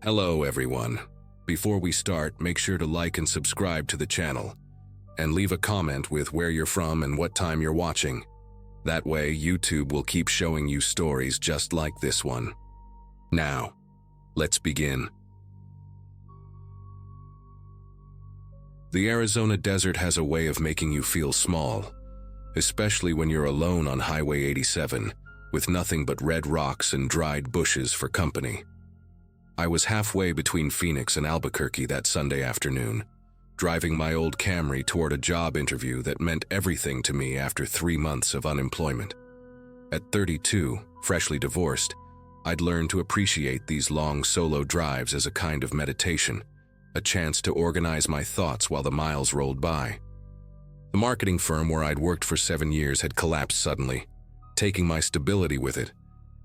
Hello everyone. Before we start, make sure to like and subscribe to the channel, and leave a comment with where you're from and what time you're watching. That way, YouTube will keep showing you stories just like this one. Now, let's begin. The Arizona desert has a way of making you feel small, especially when you're alone on Highway 87, with nothing but red rocks and dried bushes for company. I was halfway between Phoenix and Albuquerque that Sunday afternoon, driving my old Camry toward a job interview that meant everything to me after 3 months of unemployment. At 32, freshly divorced, I'd learned to appreciate these long solo drives as a kind of meditation, a chance to organize my thoughts while the miles rolled by. The marketing firm where I'd worked for 7 years had collapsed suddenly, taking my stability with it,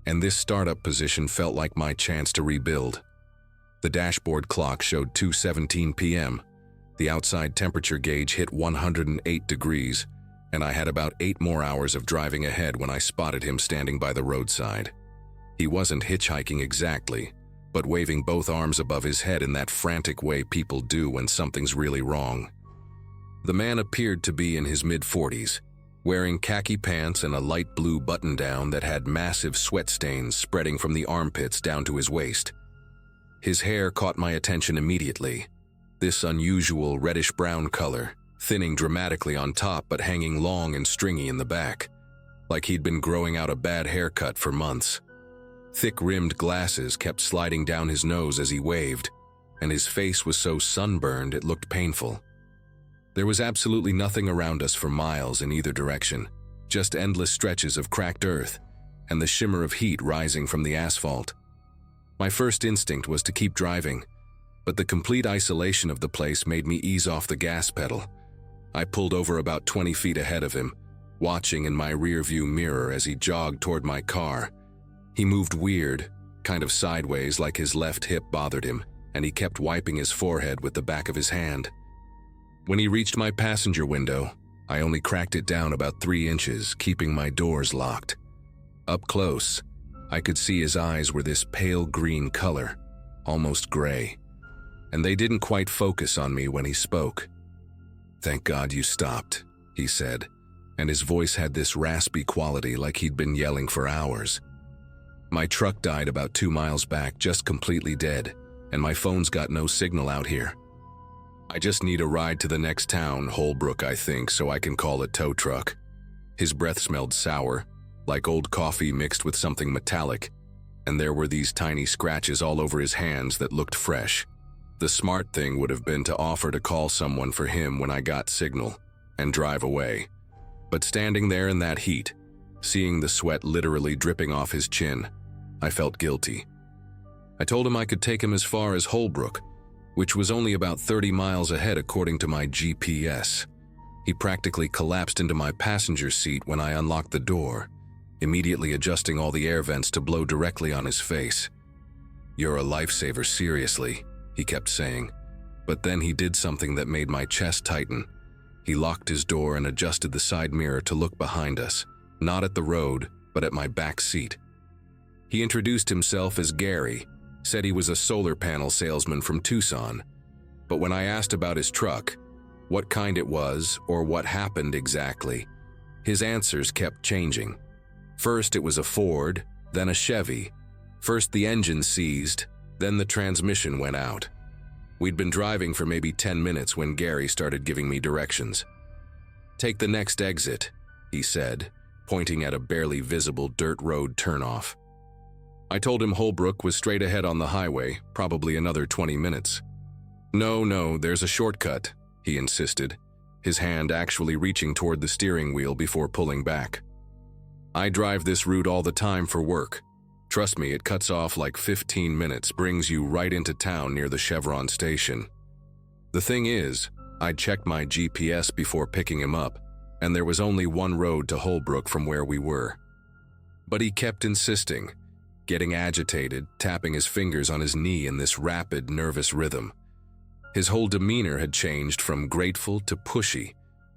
and this startup position felt like my chance to rebuild. The dashboard clock showed 2:17 p.m. The outside temperature gauge hit 108 degrees, and I had about 8 more hours of driving ahead when I spotted him standing by the roadside. He wasn't hitchhiking exactly, but waving both arms above his head in that frantic way people do when something's really wrong. The man appeared to be in his mid-40s, wearing khaki pants and a light blue button-down that had massive sweat stains spreading from the armpits down to his waist. His hair caught my attention immediately, this unusual reddish-brown color, thinning dramatically on top but hanging long and stringy in the back, like he'd been growing out a bad haircut for months. Thick-rimmed glasses kept sliding down his nose as he waved, and his face was so sunburned it looked painful. There was absolutely nothing around us for miles in either direction, just endless stretches of cracked earth and the shimmer of heat rising from the asphalt. My first instinct was to keep driving, but the complete isolation of the place made me ease off the gas pedal. I pulled over about 20 feet ahead of him, watching in my rearview mirror as he jogged toward my car. He moved weird, kind of sideways like his left hip bothered him, and he kept wiping his forehead with the back of his hand. When he reached my passenger window, I only cracked it down about 3 inches, keeping my doors locked. Up close, I could see his eyes were this pale green color, almost gray, and they didn't quite focus on me when he spoke. "Thank God you stopped," he said, and his voice had this raspy quality like he'd been yelling for hours. "My truck died about 2 miles back, just completely dead, and my phone's got no signal out here. I just need a ride to the next town, Holbrook, I think, so I can call a tow truck." His breath smelled sour, like old coffee mixed with something metallic, and there were these tiny scratches all over his hands that looked fresh. The smart thing would have been to offer to call someone for him when I got signal, and drive away. But standing there in that heat, seeing the sweat literally dripping off his chin, I felt guilty. I told him I could take him as far as Holbrook, which was only about 30 miles ahead according to my GPS. He practically collapsed into my passenger seat when I unlocked the door, immediately adjusting all the air vents to blow directly on his face. "You're a lifesaver, seriously," he kept saying. But then he did something that made my chest tighten. He locked his door and adjusted the side mirror to look behind us, not at the road, but at my back seat. He introduced himself as Gary, said he was a solar panel salesman from Tucson, but when I asked about his truck, what kind it was or what happened exactly, his answers kept changing. First it was a Ford, then a Chevy. First the engine seized, then the transmission went out. We'd been driving for maybe 10 minutes when Gary started giving me directions. "Take the next exit," he said, pointing at a barely visible dirt road turnoff. I told him Holbrook was straight ahead on the highway, probably another 20 minutes. No, there's a shortcut," he insisted, his hand actually reaching toward the steering wheel before pulling back. "I drive this route all the time for work. Trust me, it cuts off like 15 minutes, brings you right into town near the Chevron station." The thing is, I'd checked my GPS before picking him up, and there was only one road to Holbrook from where we were. But he kept insisting, getting agitated, tapping his fingers on his knee in this rapid, nervous rhythm. His whole demeanor had changed from grateful to pushy,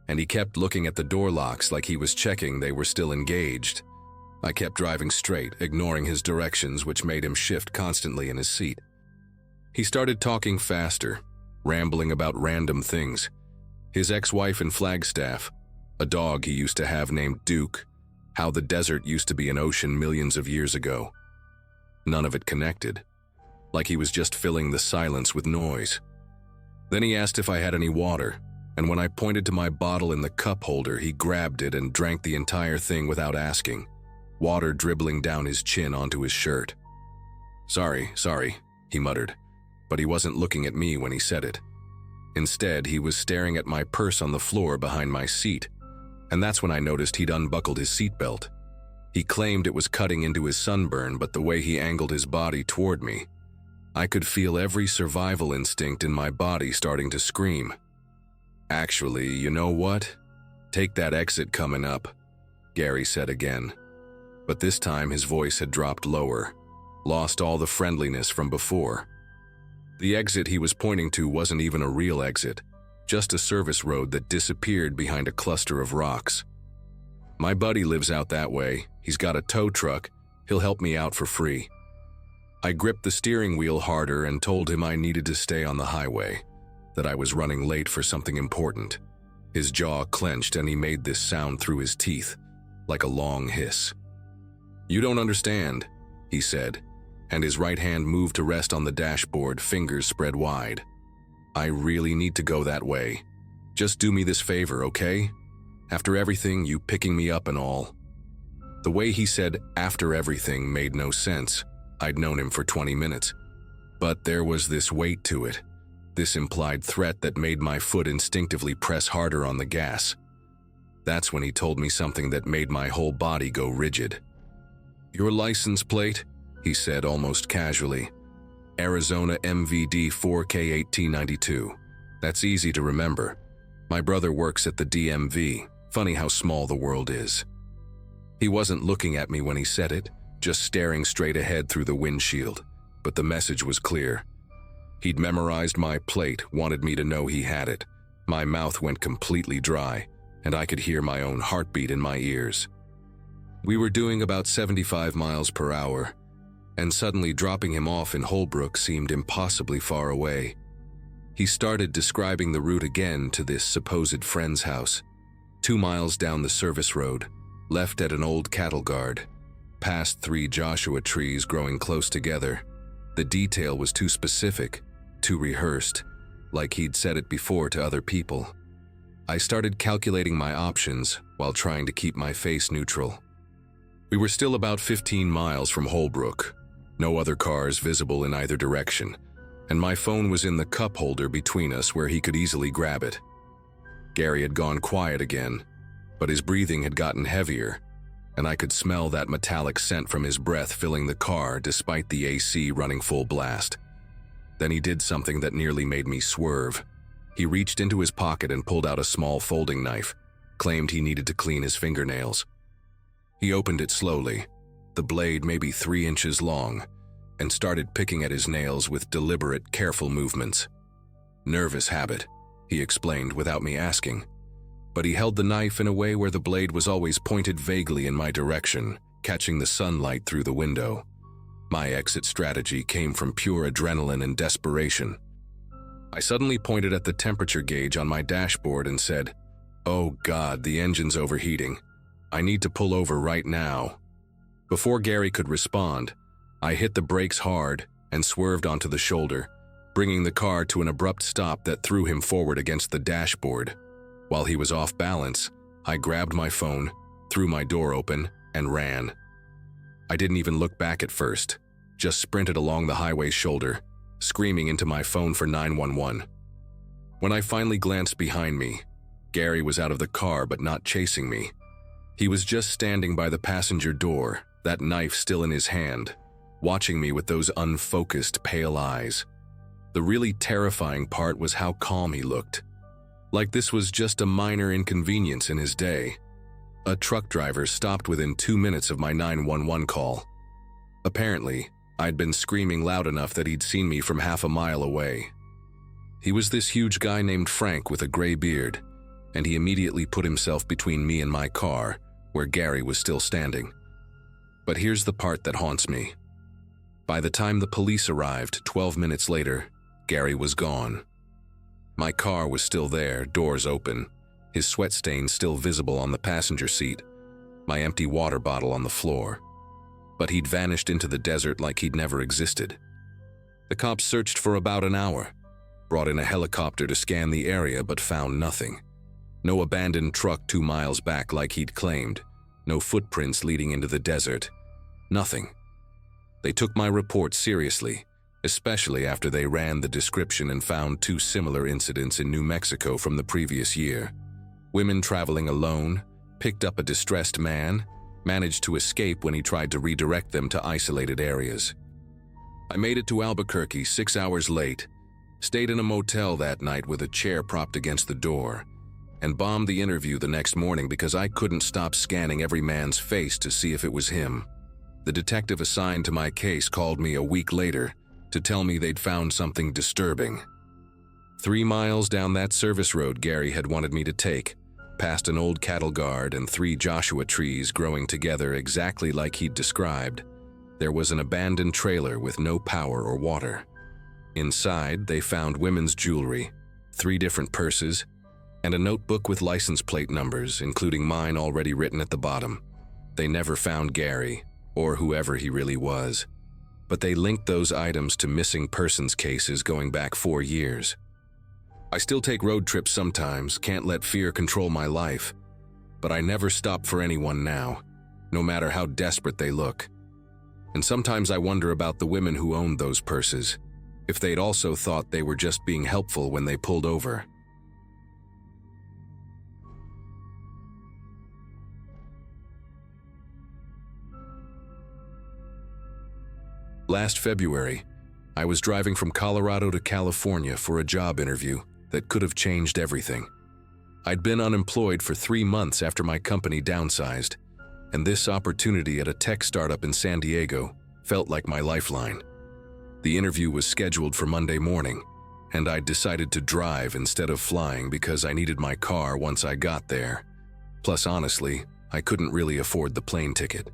and he kept looking at the door locks like he was checking they were still engaged. I kept driving straight, ignoring his directions, which made him shift constantly in his seat. He started talking faster, rambling about random things. His ex-wife in Flagstaff, a dog he used to have named Duke, how the desert used to be an ocean millions of years ago. None of it connected, like he was just filling the silence with noise. Then he asked if I had any water, and when I pointed to my bottle in the cup holder, he grabbed it and drank the entire thing without asking, water dribbling down his chin onto his shirt. Sorry, he muttered, but he wasn't looking at me when he said it. Instead, he was staring at my purse on the floor behind my seat, and that's when I noticed he'd unbuckled his seatbelt. He claimed it was cutting into his sunburn, but the way he angled his body toward me, I could feel every survival instinct in my body starting to scream. Actually, you know what? Take that exit coming up, Gary said again. But this time his voice had dropped lower, lost all the friendliness from before. The exit he was pointing to wasn't even a real exit, just a service road that disappeared behind a cluster of rocks. My buddy lives out that way. He's got a tow truck. He'll help me out for free. I gripped the steering wheel harder and told him I needed to stay on the highway, that I was running late for something important. His jaw clenched and he made this sound through his teeth, like a long hiss. "You don't understand," he said, and his right hand moved to rest on the dashboard, fingers spread wide. "I really need to go that way. Just do me this favor, okay? After everything, you picking me up and all." The way he said "after everything" made no sense. I'd known him for 20 minutes. But there was this weight to it, this implied threat that made my foot instinctively press harder on the gas. That's when he told me something that made my whole body go rigid. "Your license plate?" he said almost casually. "Arizona MVD 4K1892. That's easy to remember. My brother works at the DMV. Funny how small the world is." He wasn't looking at me when he said it, just staring straight ahead through the windshield, but the message was clear. He'd memorized my plate, wanted me to know he had it. My mouth went completely dry, and I could hear my own heartbeat in my ears. We were doing about 75 miles per hour, and suddenly dropping him off in Holbrook seemed impossibly far away. He started describing the route again to this supposed friend's house. 2 miles down the service road, left at an old cattle guard, past 3 Joshua trees growing close together. The detail was too specific, too rehearsed, like he'd said it before to other people. I started calculating my options while trying to keep my face neutral. We were still about 15 miles from Holbrook, no other cars visible in either direction, and my phone was in the cup holder between us where he could easily grab it. Gary had gone quiet again, but his breathing had gotten heavier, and I could smell that metallic scent from his breath filling the car despite the AC running full blast. Then he did something that nearly made me swerve. He reached into his pocket and pulled out a small folding knife, claimed he needed to clean his fingernails. He opened it slowly, the blade maybe 3 inches long, and started picking at his nails with deliberate, careful movements. "Nervous habit," he explained without me asking. But he held the knife in a way where the blade was always pointed vaguely in my direction, catching the sunlight through the window. My exit strategy came from pure adrenaline and desperation. I suddenly pointed at the temperature gauge on my dashboard and said, "Oh God, the engine's overheating. I need to pull over right now." Before Gary could respond, I hit the brakes hard and swerved onto the shoulder, bringing the car to an abrupt stop that threw him forward against the dashboard. While he was off balance, I grabbed my phone, threw my door open, and ran. I didn't even look back at first, just sprinted along the highway's shoulder, screaming into my phone for 911. When I finally glanced behind me, Gary was out of the car but not chasing me. He was just standing by the passenger door, that knife still in his hand, watching me with those unfocused, pale eyes. The really terrifying part was how calm he looked. Like this was just a minor inconvenience in his day. A truck driver stopped within 2 minutes of my 911 call. Apparently, I'd been screaming loud enough that he'd seen me from half a mile away. He was this huge guy named Frank with a gray beard, and he immediately put himself between me and my car, where Gary was still standing. But here's the part that haunts me. By the time the police arrived 12 minutes later, Gary was gone. My car was still there, doors open, his sweat stains still visible on the passenger seat, my empty water bottle on the floor. But he'd vanished into the desert like he'd never existed. The cops searched for about an hour, brought in a helicopter to scan the area but found nothing. No abandoned truck 2 miles back like he'd claimed, no footprints leading into the desert, nothing. They took my report seriously, especially after they ran the description and found 2 similar incidents in New Mexico from the previous year. Women traveling alone, picked up a distressed man, managed to escape when he tried to redirect them to isolated areas. I made it to Albuquerque 6 hours late, stayed in a motel that night with a chair propped against the door, and bombed the interview the next morning because I couldn't stop scanning every man's face to see if it was him. The detective assigned to my case called me a week later to tell me they'd found something disturbing. 3 miles down that service road Gary had wanted me to take, past an old cattle guard and 3 Joshua trees growing together exactly like he'd described, there was an abandoned trailer with no power or water. Inside, they found women's jewelry, 3 different purses, and a notebook with license plate numbers, including mine already written at the bottom. They never found Gary, or whoever he really was, but they linked those items to missing persons cases going back 4 years. I still take road trips sometimes, can't let fear control my life, but I never stop for anyone now, no matter how desperate they look. And sometimes I wonder about the women who owned those purses, if they'd also thought they were just being helpful when they pulled over. Last February, I was driving from Colorado to California for a job interview that could have changed everything. I'd been unemployed for 3 months after my company downsized, and this opportunity at a tech startup in San Diego felt like my lifeline. The interview was scheduled for Monday morning, and I'd decided to drive instead of flying because I needed my car once I got there. Plus, honestly, I couldn't really afford the plane ticket.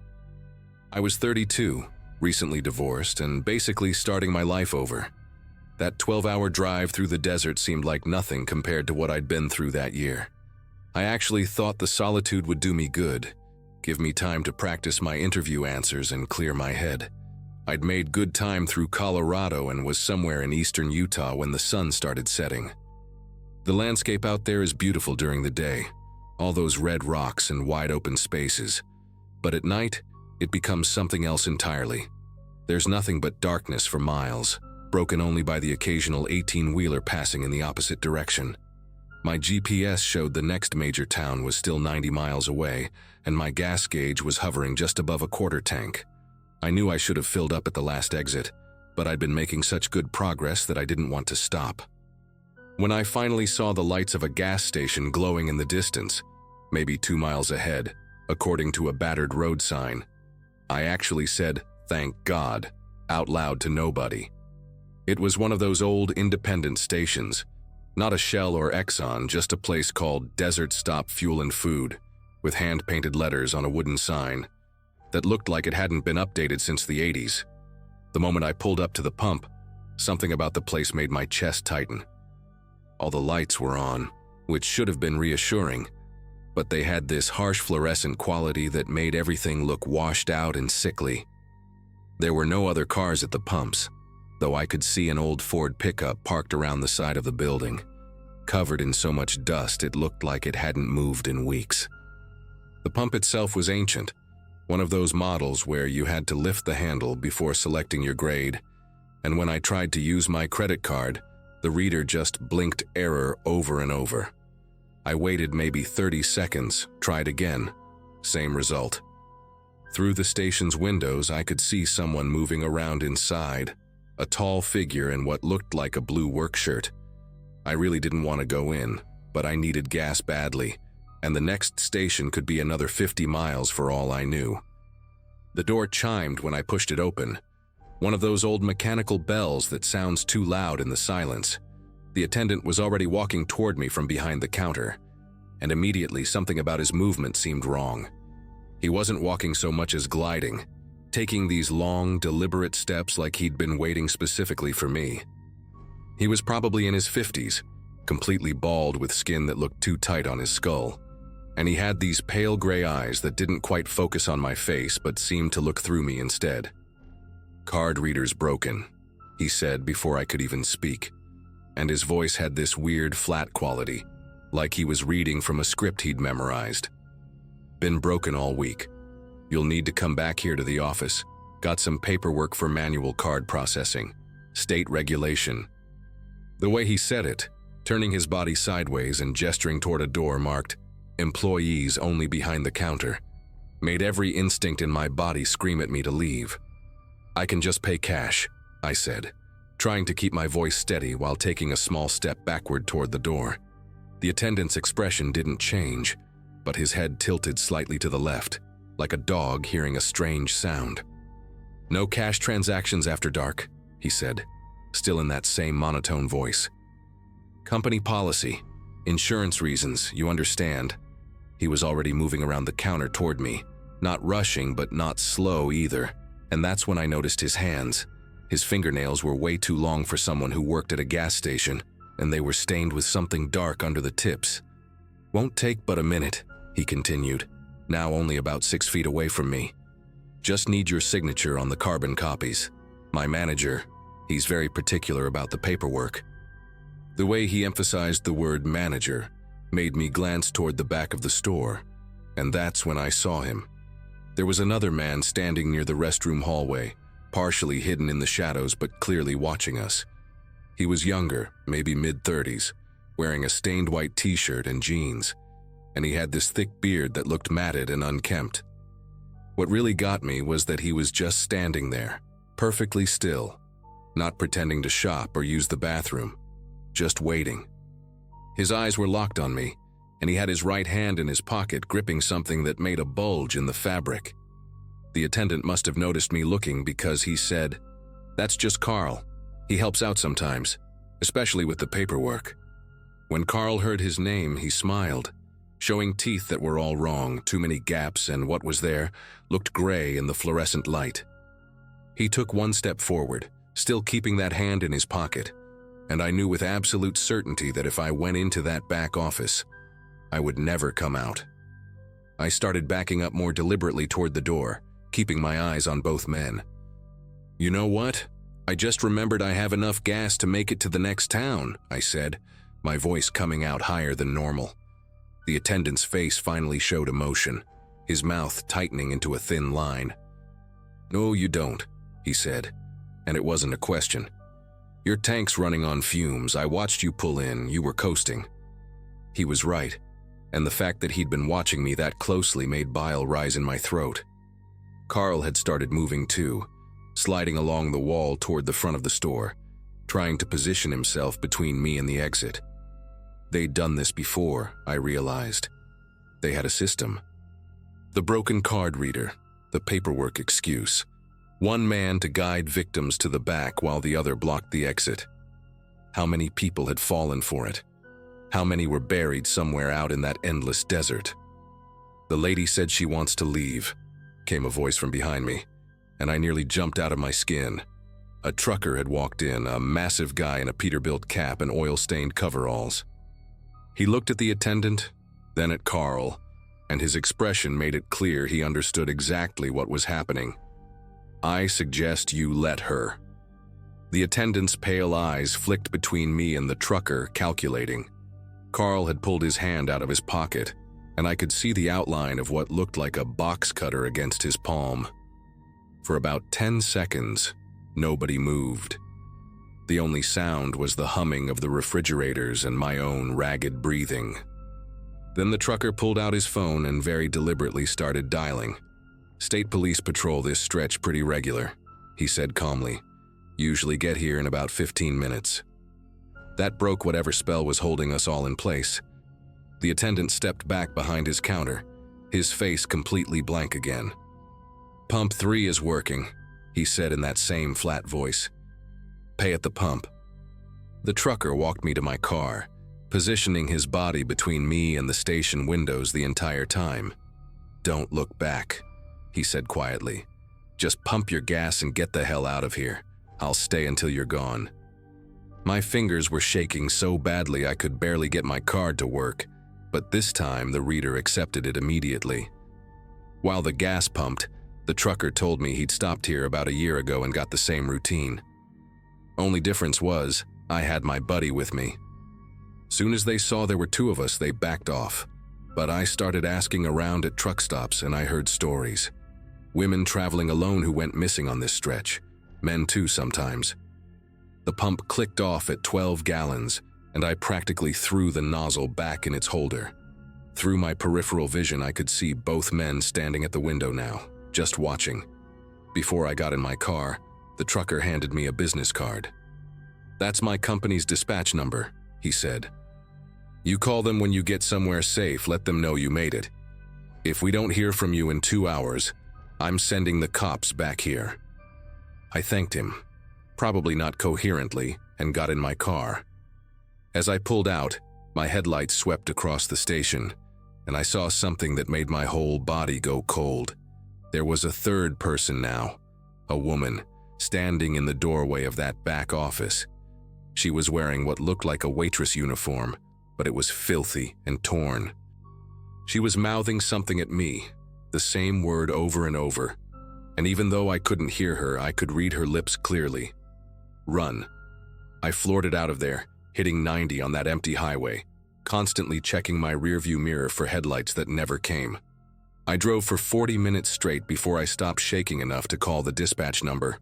I was 32, recently divorced, and basically starting my life over. That 12-hour drive through the desert seemed like nothing compared to what I'd been through that year. I actually thought the solitude would do me good, give me time to practice my interview answers and clear my head. I'd made good time through Colorado and was somewhere in eastern Utah when the sun started setting. The landscape out there is beautiful during the day, all those red rocks and wide open spaces. But at night, it becomes something else entirely. There's nothing but darkness for miles, broken only by the occasional 18-wheeler passing in the opposite direction. My GPS showed the next major town was still 90 miles away, and my gas gauge was hovering just above a quarter tank. I knew I should have filled up at the last exit, but I'd been making such good progress that I didn't want to stop. When I finally saw the lights of a gas station glowing in the distance, maybe 2 miles ahead, according to a battered road sign, I actually said, "Thank God," out loud to nobody. It was one of those old independent stations, not a Shell or Exxon, just a place called Desert Stop Fuel and Food, with hand-painted letters on a wooden sign that looked like it hadn't been updated since the 80s. The moment I pulled up to the pump, something about the place made my chest tighten. All the lights were on, which should have been reassuring, but they had this harsh fluorescent quality that made everything look washed out and sickly. There were no other cars at the pumps, though I could see an old Ford pickup parked around the side of the building, covered in so much dust it looked like it hadn't moved in weeks. The pump itself was ancient, one of those models where you had to lift the handle before selecting your grade, and when I tried to use my credit card, the reader just blinked error over and over. I waited maybe 30 seconds, tried again, same result. Through the station's windows, I could see someone moving around inside, a tall figure in what looked like a blue work shirt. I really didn't want to go in, but I needed gas badly, and the next station could be another 50 miles for all I knew. The door chimed when I pushed it open, one of those old mechanical bells that sounds too loud in the silence. The attendant was already walking toward me from behind the counter, and immediately something about his movement seemed wrong. He wasn't walking so much as gliding, taking these long, deliberate steps like he'd been waiting specifically for me. He was probably in his 50s, completely bald with skin that looked too tight on his skull, and he had these pale gray eyes that didn't quite focus on my face but seemed to look through me instead. "Card reader's broken," he said before I could even speak, and his voice had this weird flat quality, like he was reading from a script he'd memorized. "Been broken all week. You'll need to come back here to the office. Got some paperwork for manual card processing. State regulation." The way he said it, turning his body sideways and gesturing toward a door marked "Employees only behind the counter," made every instinct in my body scream at me to leave. "I can just pay cash," I said, trying to keep my voice steady while taking a small step backward toward the door. The attendant's expression didn't change, but his head tilted slightly to the left, like a dog hearing a strange sound. "No cash transactions after dark," he said, still in that same monotone voice. "Company policy. Insurance reasons, you understand." He was already moving around the counter toward me, not rushing but not slow either, and that's when I noticed his hands. His fingernails were way too long for someone who worked at a gas station, and they were stained with something dark under the tips. "Won't take but a minute," he continued, now only about 6 feet away from me. "Just need your signature on the carbon copies. My manager, he's very particular about the paperwork." The way he emphasized the word manager made me glance toward the back of the store, and that's when I saw him. There was another man standing near the restroom hallway, partially hidden in the shadows but clearly watching us. He was younger, maybe mid-30s, wearing a stained white t-shirt and jeans, and he had this thick beard that looked matted and unkempt. What really got me was that he was just standing there, perfectly still, not pretending to shop or use the bathroom, just waiting. His eyes were locked on me, and he had his right hand in his pocket gripping something that made a bulge in the fabric. The attendant must have noticed me looking because he said, "That's just Carl. He helps out sometimes, especially with the paperwork." When Carl heard his name, he smiled, showing teeth that were all wrong, too many gaps, and what was there looked gray in the fluorescent light. He took one step forward, still keeping that hand in his pocket, and I knew with absolute certainty that if I went into that back office, I would never come out. I started backing up more deliberately toward the door, keeping my eyes on both men. "You know what? I just remembered I have enough gas to make it to the next town," I said, my voice coming out higher than normal. The attendant's face finally showed emotion, his mouth tightening into a thin line. "No, you don't," he said, and it wasn't a question. "Your tank's running on fumes. I watched you pull in. You were coasting." He was right, and the fact that he'd been watching me that closely made bile rise in my throat. Carl had started moving too, sliding along the wall toward the front of the store, trying to position himself between me and the exit. They'd done this before, I realized. They had a system. The broken card reader, the paperwork excuse. One man to guide victims to the back while the other blocked the exit. How many people had fallen for it? How many were buried somewhere out in that endless desert? "The lady said she wants to leave," came a voice from behind me, and I nearly jumped out of my skin. A trucker had walked in, a massive guy in a Peterbilt cap and oil-stained coveralls. He looked at the attendant, then at Carl, and his expression made it clear he understood exactly what was happening. "I suggest you let her." The attendant's pale eyes flicked between me and the trucker, calculating. Carl had pulled his hand out of his pocket, and I could see the outline of what looked like a box cutter against his palm. For about 10 seconds, nobody moved. The only sound was the humming of the refrigerators and my own ragged breathing. Then the trucker pulled out his phone and very deliberately started dialing. "State Police patrol this stretch pretty regular," he said calmly. "Usually get here in about 15 minutes. That broke whatever spell was holding us all in place. The attendant stepped back behind his counter, his face completely blank again. "Pump 3 is working," he said in that same flat voice. "Pay at the pump." The trucker walked me to my car, positioning his body between me and the station windows the entire time. "Don't look back," he said quietly. "Just pump your gas and get the hell out of here. I'll stay until you're gone." My fingers were shaking so badly I could barely get my card to work, but this time the reader accepted it immediately. While the gas pumped, the trucker told me he'd stopped here about a year ago and got the same routine. Only difference was, I had my buddy with me. Soon as they saw there were two of us, they backed off. But I started asking around at truck stops and I heard stories. Women traveling alone who went missing on this stretch. Men too sometimes. The pump clicked off at 12 gallons, and I practically threw the nozzle back in its holder. Through my peripheral vision, I could see both men standing at the window now, just watching. Before I got in my car, the trucker handed me a business card. "That's my company's dispatch number," he said. "You call them when you get somewhere safe, let them know you made it. If we don't hear from you in 2 hours, I'm sending the cops back here." I thanked him, probably not coherently, and got in my car. As I pulled out, my headlights swept across the station, and I saw something that made my whole body go cold. There was a third person now, a woman, standing in the doorway of that back office. She was wearing what looked like a waitress uniform, but it was filthy and torn. She was mouthing something at me, the same word over and over, and even though I couldn't hear her, I could read her lips clearly. "Run." I floored it out of there, hitting 90 on that empty highway, constantly checking my rearview mirror for headlights that never came. I drove for 40 minutes straight before I stopped shaking enough to call the dispatch number.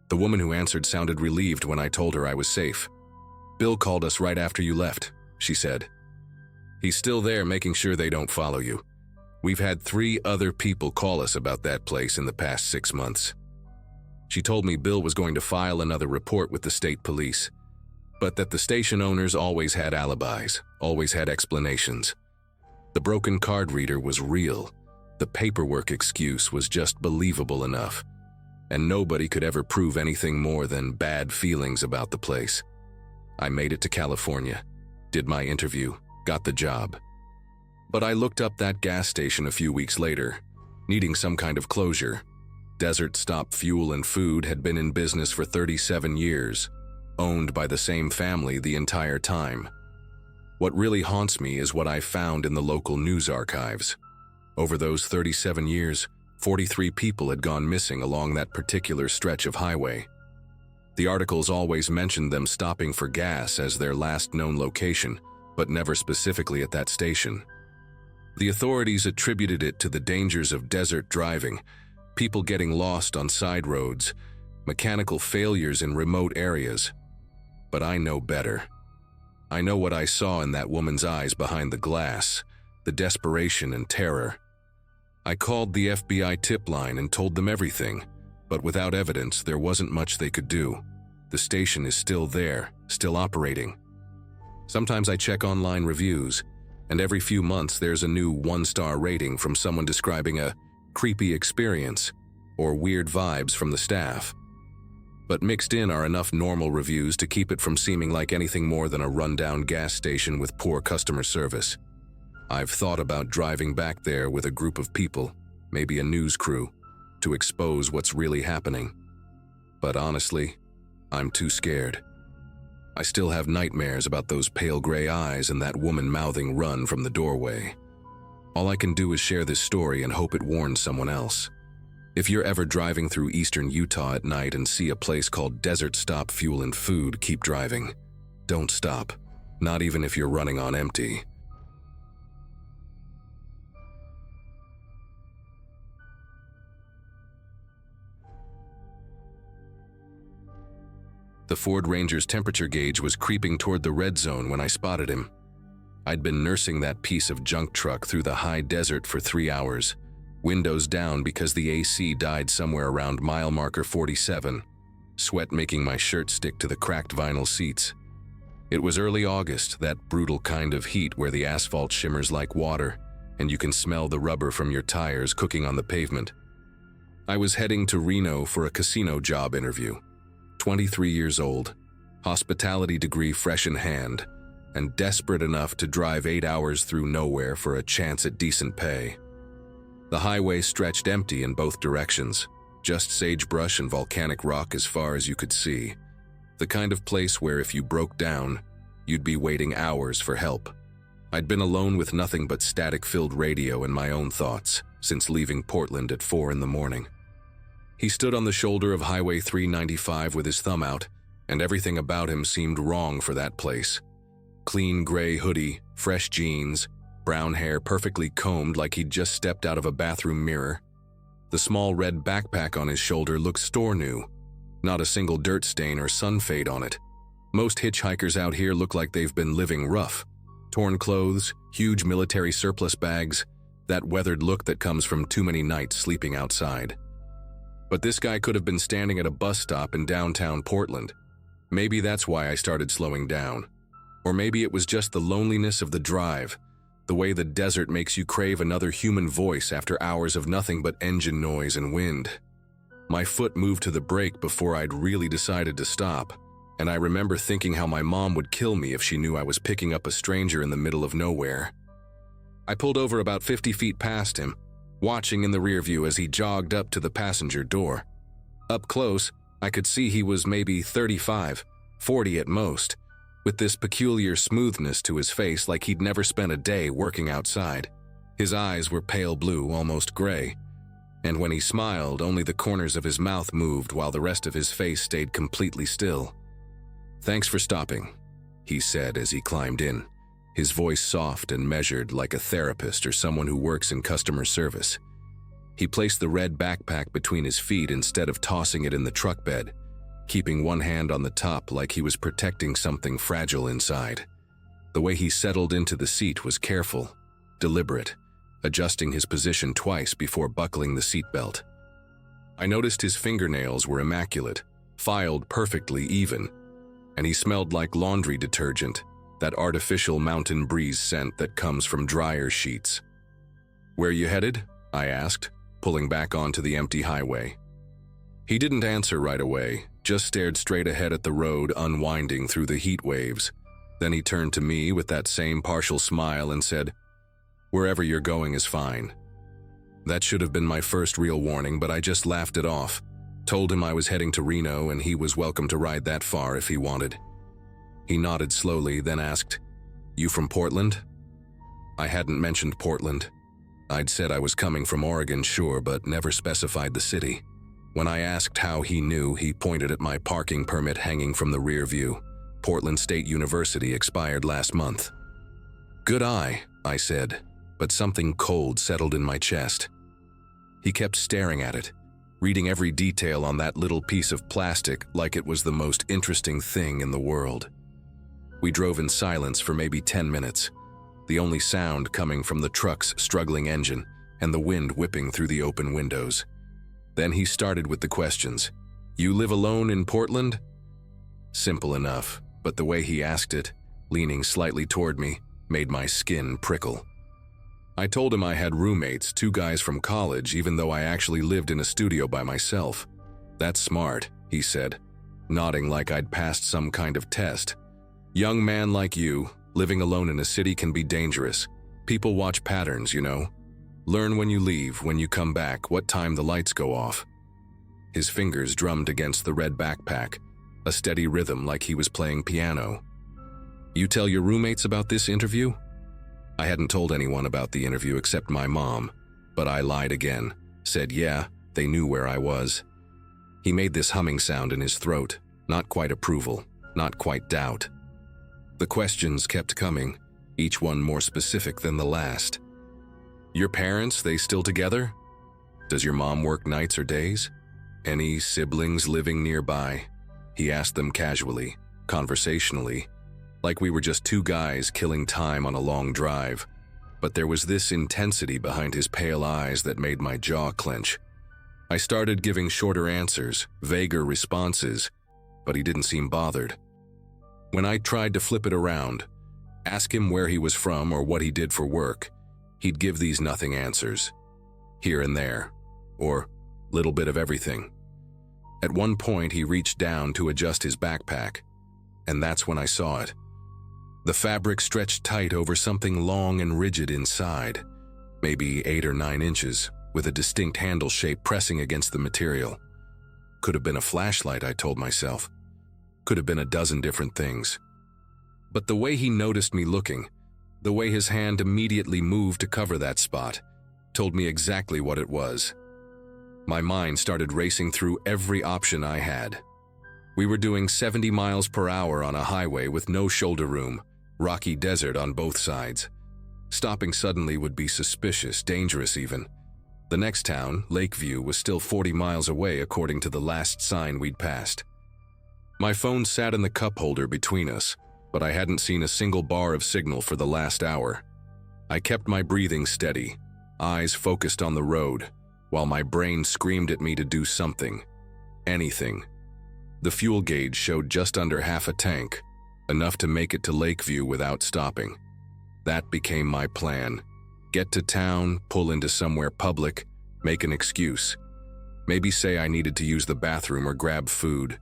The woman who answered sounded relieved when I told her I was safe. "Bill called us right after you left," she said. "He's still there making sure they don't follow you. We've had 3 other people call us about that place in the past 6 months." She told me Bill was going to file another report with the state police, but that the station owners always had alibis, always had explanations. The broken card reader was real. The paperwork excuse was just believable enough, and nobody could ever prove anything more than bad feelings about the place. I made it to California, did my interview, got the job. But I looked up that gas station a few weeks later, needing some kind of closure. Desert Stop Fuel and Food had been in business for 37 years, owned by the same family the entire time. What really haunts me is what I found in the local news archives. Over those 37 years, 43 people had gone missing along that particular stretch of highway. The articles always mentioned them stopping for gas as their last known location, but never specifically at that station. The authorities attributed it to the dangers of desert driving, people getting lost on side roads, mechanical failures in remote areas. But I know better. I know what I saw in that woman's eyes behind the glass, the desperation and terror. I called the FBI tip line and told them everything, but without evidence, there wasn't much they could do. The station is still there, still operating. Sometimes I check online reviews, and every few months there's a new 1-star rating from someone describing a creepy experience or weird vibes from the staff. But mixed in are enough normal reviews to keep it from seeming like anything more than a rundown gas station with poor customer service. I've thought about driving back there with a group of people, maybe a news crew, to expose what's really happening. But honestly, I'm too scared. I still have nightmares about those pale gray eyes and that woman mouthing "run" from the doorway. All I can do is share this story and hope it warns someone else. If you're ever driving through eastern Utah at night and see a place called Desert Stop Fuel and Food, keep driving. Don't stop, not even if you're running on empty. The Ford Ranger's temperature gauge was creeping toward the red zone when I spotted him. I'd been nursing that piece of junk truck through the high desert for 3 hours, windows down because the AC died somewhere around mile marker 47, sweat making my shirt stick to the cracked vinyl seats. It was early August, that brutal kind of heat where the asphalt shimmers like water, and you can smell the rubber from your tires cooking on the pavement. I was heading to Reno for a casino job interview. 23 years old, hospitality degree fresh in hand, and desperate enough to drive 8 hours through nowhere for a chance at decent pay. The highway stretched empty in both directions, just sagebrush and volcanic rock as far as you could see. The kind of place where if you broke down, you'd be waiting hours for help. I'd been alone with nothing but static-filled radio and my own thoughts since leaving Portland at 4 in the morning. He stood on the shoulder of Highway 395 with his thumb out, and everything about him seemed wrong for that place. Clean gray hoodie, fresh jeans, brown hair perfectly combed like he'd just stepped out of a bathroom mirror. The small red backpack on his shoulder looked store-new. Not a single dirt stain or sun fade on it. Most hitchhikers out here look like they've been living rough. Torn clothes, huge military surplus bags, that weathered look that comes from too many nights sleeping outside. But this guy could have been standing at a bus stop in downtown Portland. Maybe that's why I started slowing down. Or maybe it was just the loneliness of the drive, the way the desert makes you crave another human voice after hours of nothing but engine noise and wind. My foot moved to the brake before I'd really decided to stop, and I remember thinking how my mom would kill me if she knew I was picking up a stranger in the middle of nowhere. I pulled over about 50 feet past him, watching in the rear view as he jogged up to the passenger door. Up close, I could see he was maybe 35, 40 at most, with this peculiar smoothness to his face like he'd never spent a day working outside. His eyes were pale blue, almost gray, and when he smiled, only the corners of his mouth moved while the rest of his face stayed completely still. "Thanks for stopping," he said as he climbed in, his voice soft and measured like a therapist or someone who works in customer service. He placed the red backpack between his feet instead of tossing it in the truck bed, keeping one hand on the top like he was protecting something fragile inside. The way he settled into the seat was careful, deliberate, adjusting his position twice before buckling the seatbelt. I noticed his fingernails were immaculate, filed perfectly even, and he smelled like laundry detergent, that artificial mountain breeze scent that comes from dryer sheets. "Where you headed?" I asked, pulling back onto the empty highway. He didn't answer right away, just stared straight ahead at the road unwinding through the heat waves. Then he turned to me with that same partial smile and said, "Wherever you're going is fine." That should have been my first real warning, but I just laughed it off, told him I was heading to Reno and he was welcome to ride that far if he wanted. He nodded slowly, then asked, "You from Portland?" I hadn't mentioned Portland. I'd said I was coming from Oregon, sure, but never specified the city. When I asked how he knew, he pointed at my parking permit hanging from the rear view. Portland State University expired last month. "Good eye," I said, but something cold settled in my chest. He kept staring at it, reading every detail on that little piece of plastic like it was the most interesting thing in the world. We drove in silence for maybe 10 minutes, the only sound coming from the truck's struggling engine and the wind whipping through the open windows. Then he started with the questions. "You live alone in Portland?" Simple enough, but the way he asked it, leaning slightly toward me, made my skin prickle. I told him I had roommates, 2 guys from college, even though I actually lived in a studio by myself. "That's smart," he said, nodding like I'd passed some kind of test. "Young man like you, living alone in a city can be dangerous. People watch patterns, you know. Learn when you leave, when you come back, what time the lights go off." His fingers drummed against the red backpack, a steady rhythm like he was playing piano. "You tell your roommates about this interview?" I hadn't told anyone about the interview except my mom, but I lied again, said yeah, they knew where I was. He made this humming sound in his throat, not quite approval, not quite doubt. The questions kept coming, each one more specific than the last. "Your parents, they still together? Does your mom work nights or days? Any siblings living nearby?" He asked them casually, conversationally, like we were just 2 guys killing time on a long drive. But there was this intensity behind his pale eyes that made my jaw clench. I started giving shorter answers, vaguer responses, but he didn't seem bothered. When I tried to flip it around, ask him where he was from or what he did for work, he'd give these nothing answers. Here and there, or little bit of everything. At one point, he reached down to adjust his backpack, and that's when I saw it. The fabric stretched tight over something long and rigid inside, maybe 8 or 9 inches, with a distinct handle shape pressing against the material. Could have been a flashlight, I told myself. Could have been a dozen different things. But the way he noticed me looking, the way his hand immediately moved to cover that spot, told me exactly what it was. My mind started racing through every option I had. We were doing 70 miles per hour on a highway with no shoulder room, rocky desert on both sides. Stopping suddenly would be suspicious, dangerous even. The next town, Lakeview, was still 40 miles away according to the last sign we'd passed. My phone sat in the cup holder between us, but I hadn't seen a single bar of signal for the last hour. I kept my breathing steady, eyes focused on the road, while my brain screamed at me to do something. Anything. The fuel gauge showed just under half a tank, enough to make it to Lakeview without stopping. That became my plan. Get to town, pull into somewhere public, make an excuse. Maybe say I needed to use the bathroom or grab food.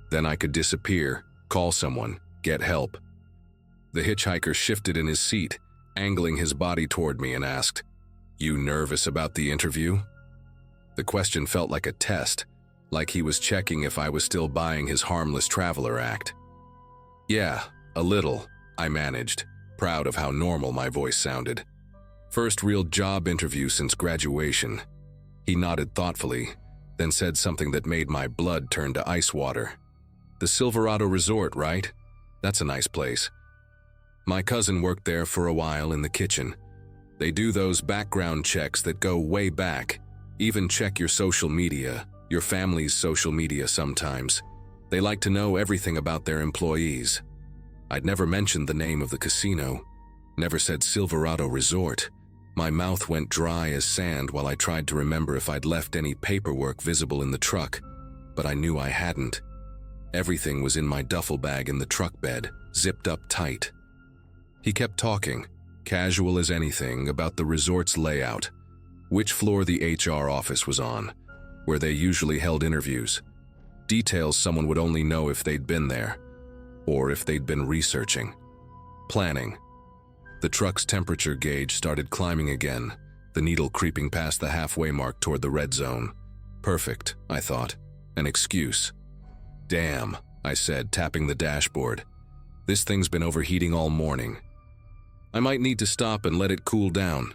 Then I could disappear, call someone, get help. The hitchhiker shifted in his seat, angling his body toward me, and asked, "You nervous about the interview?" The question felt like a test, like he was checking if I was still buying his harmless traveler act. "Yeah, a little," I managed, proud of how normal my voice sounded. "First real job interview since graduation." He nodded thoughtfully, then said something that made my blood turn to ice water. "The Silverado Resort, right? That's a nice place. My cousin worked there for a while in the kitchen. They do those background checks that go way back, even check your social media, your family's social media sometimes. They like to know everything about their employees." I'd never mentioned the name of the casino, never said Silverado Resort. My mouth went dry as sand while I tried to remember if I'd left any paperwork visible in the truck, but I knew I hadn't. Everything was in my duffel bag in the truck bed, zipped up tight. He kept talking, casual as anything, about the resort's layout, which floor the HR office was on, where they usually held interviews. Details someone would only know if they'd been there, or if they'd been researching. Planning. The truck's temperature gauge started climbing again, the needle creeping past the halfway mark toward the red zone. Perfect, I thought. An excuse. "Damn," I said, tapping the dashboard. "This thing's been overheating all morning. I might need to stop and let it cool down."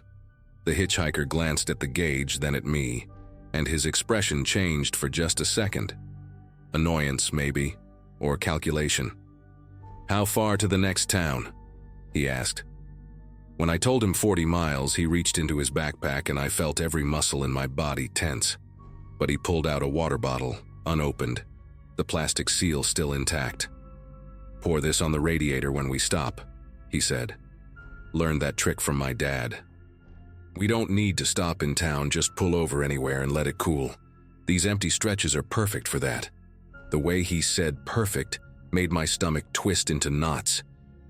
The hitchhiker glanced at the gauge, then at me, and his expression changed for just a second. Annoyance, maybe, or calculation. "How far to the next town?" he asked. When I told him 40 miles, he reached into his backpack and I felt every muscle in my body tense. But he pulled out a water bottle, unopened, the plastic seal still intact. "Pour this on the radiator when we stop," he said. "Learned that trick from my dad. We don't need to stop in town, just pull over anywhere and let it cool. These empty stretches are perfect for that." The way he said perfect made my stomach twist into knots.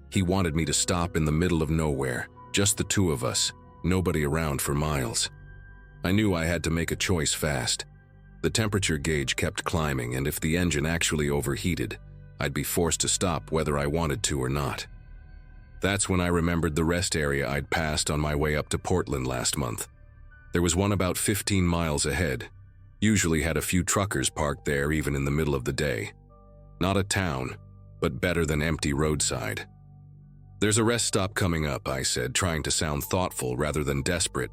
He wanted me to stop in the middle of nowhere, just the two of us, nobody around for miles. I knew I had to make a choice fast. The temperature gauge kept climbing, and if the engine actually overheated, I'd be forced to stop whether I wanted to or not. That's when I remembered the rest area I'd passed on my way up to Portland last month. There was one about 15 miles ahead. Usually had a few truckers parked there even in the middle of the day. Not a town, but better than empty roadside. "There's a rest stop coming up," I said, trying to sound thoughtful rather than desperate.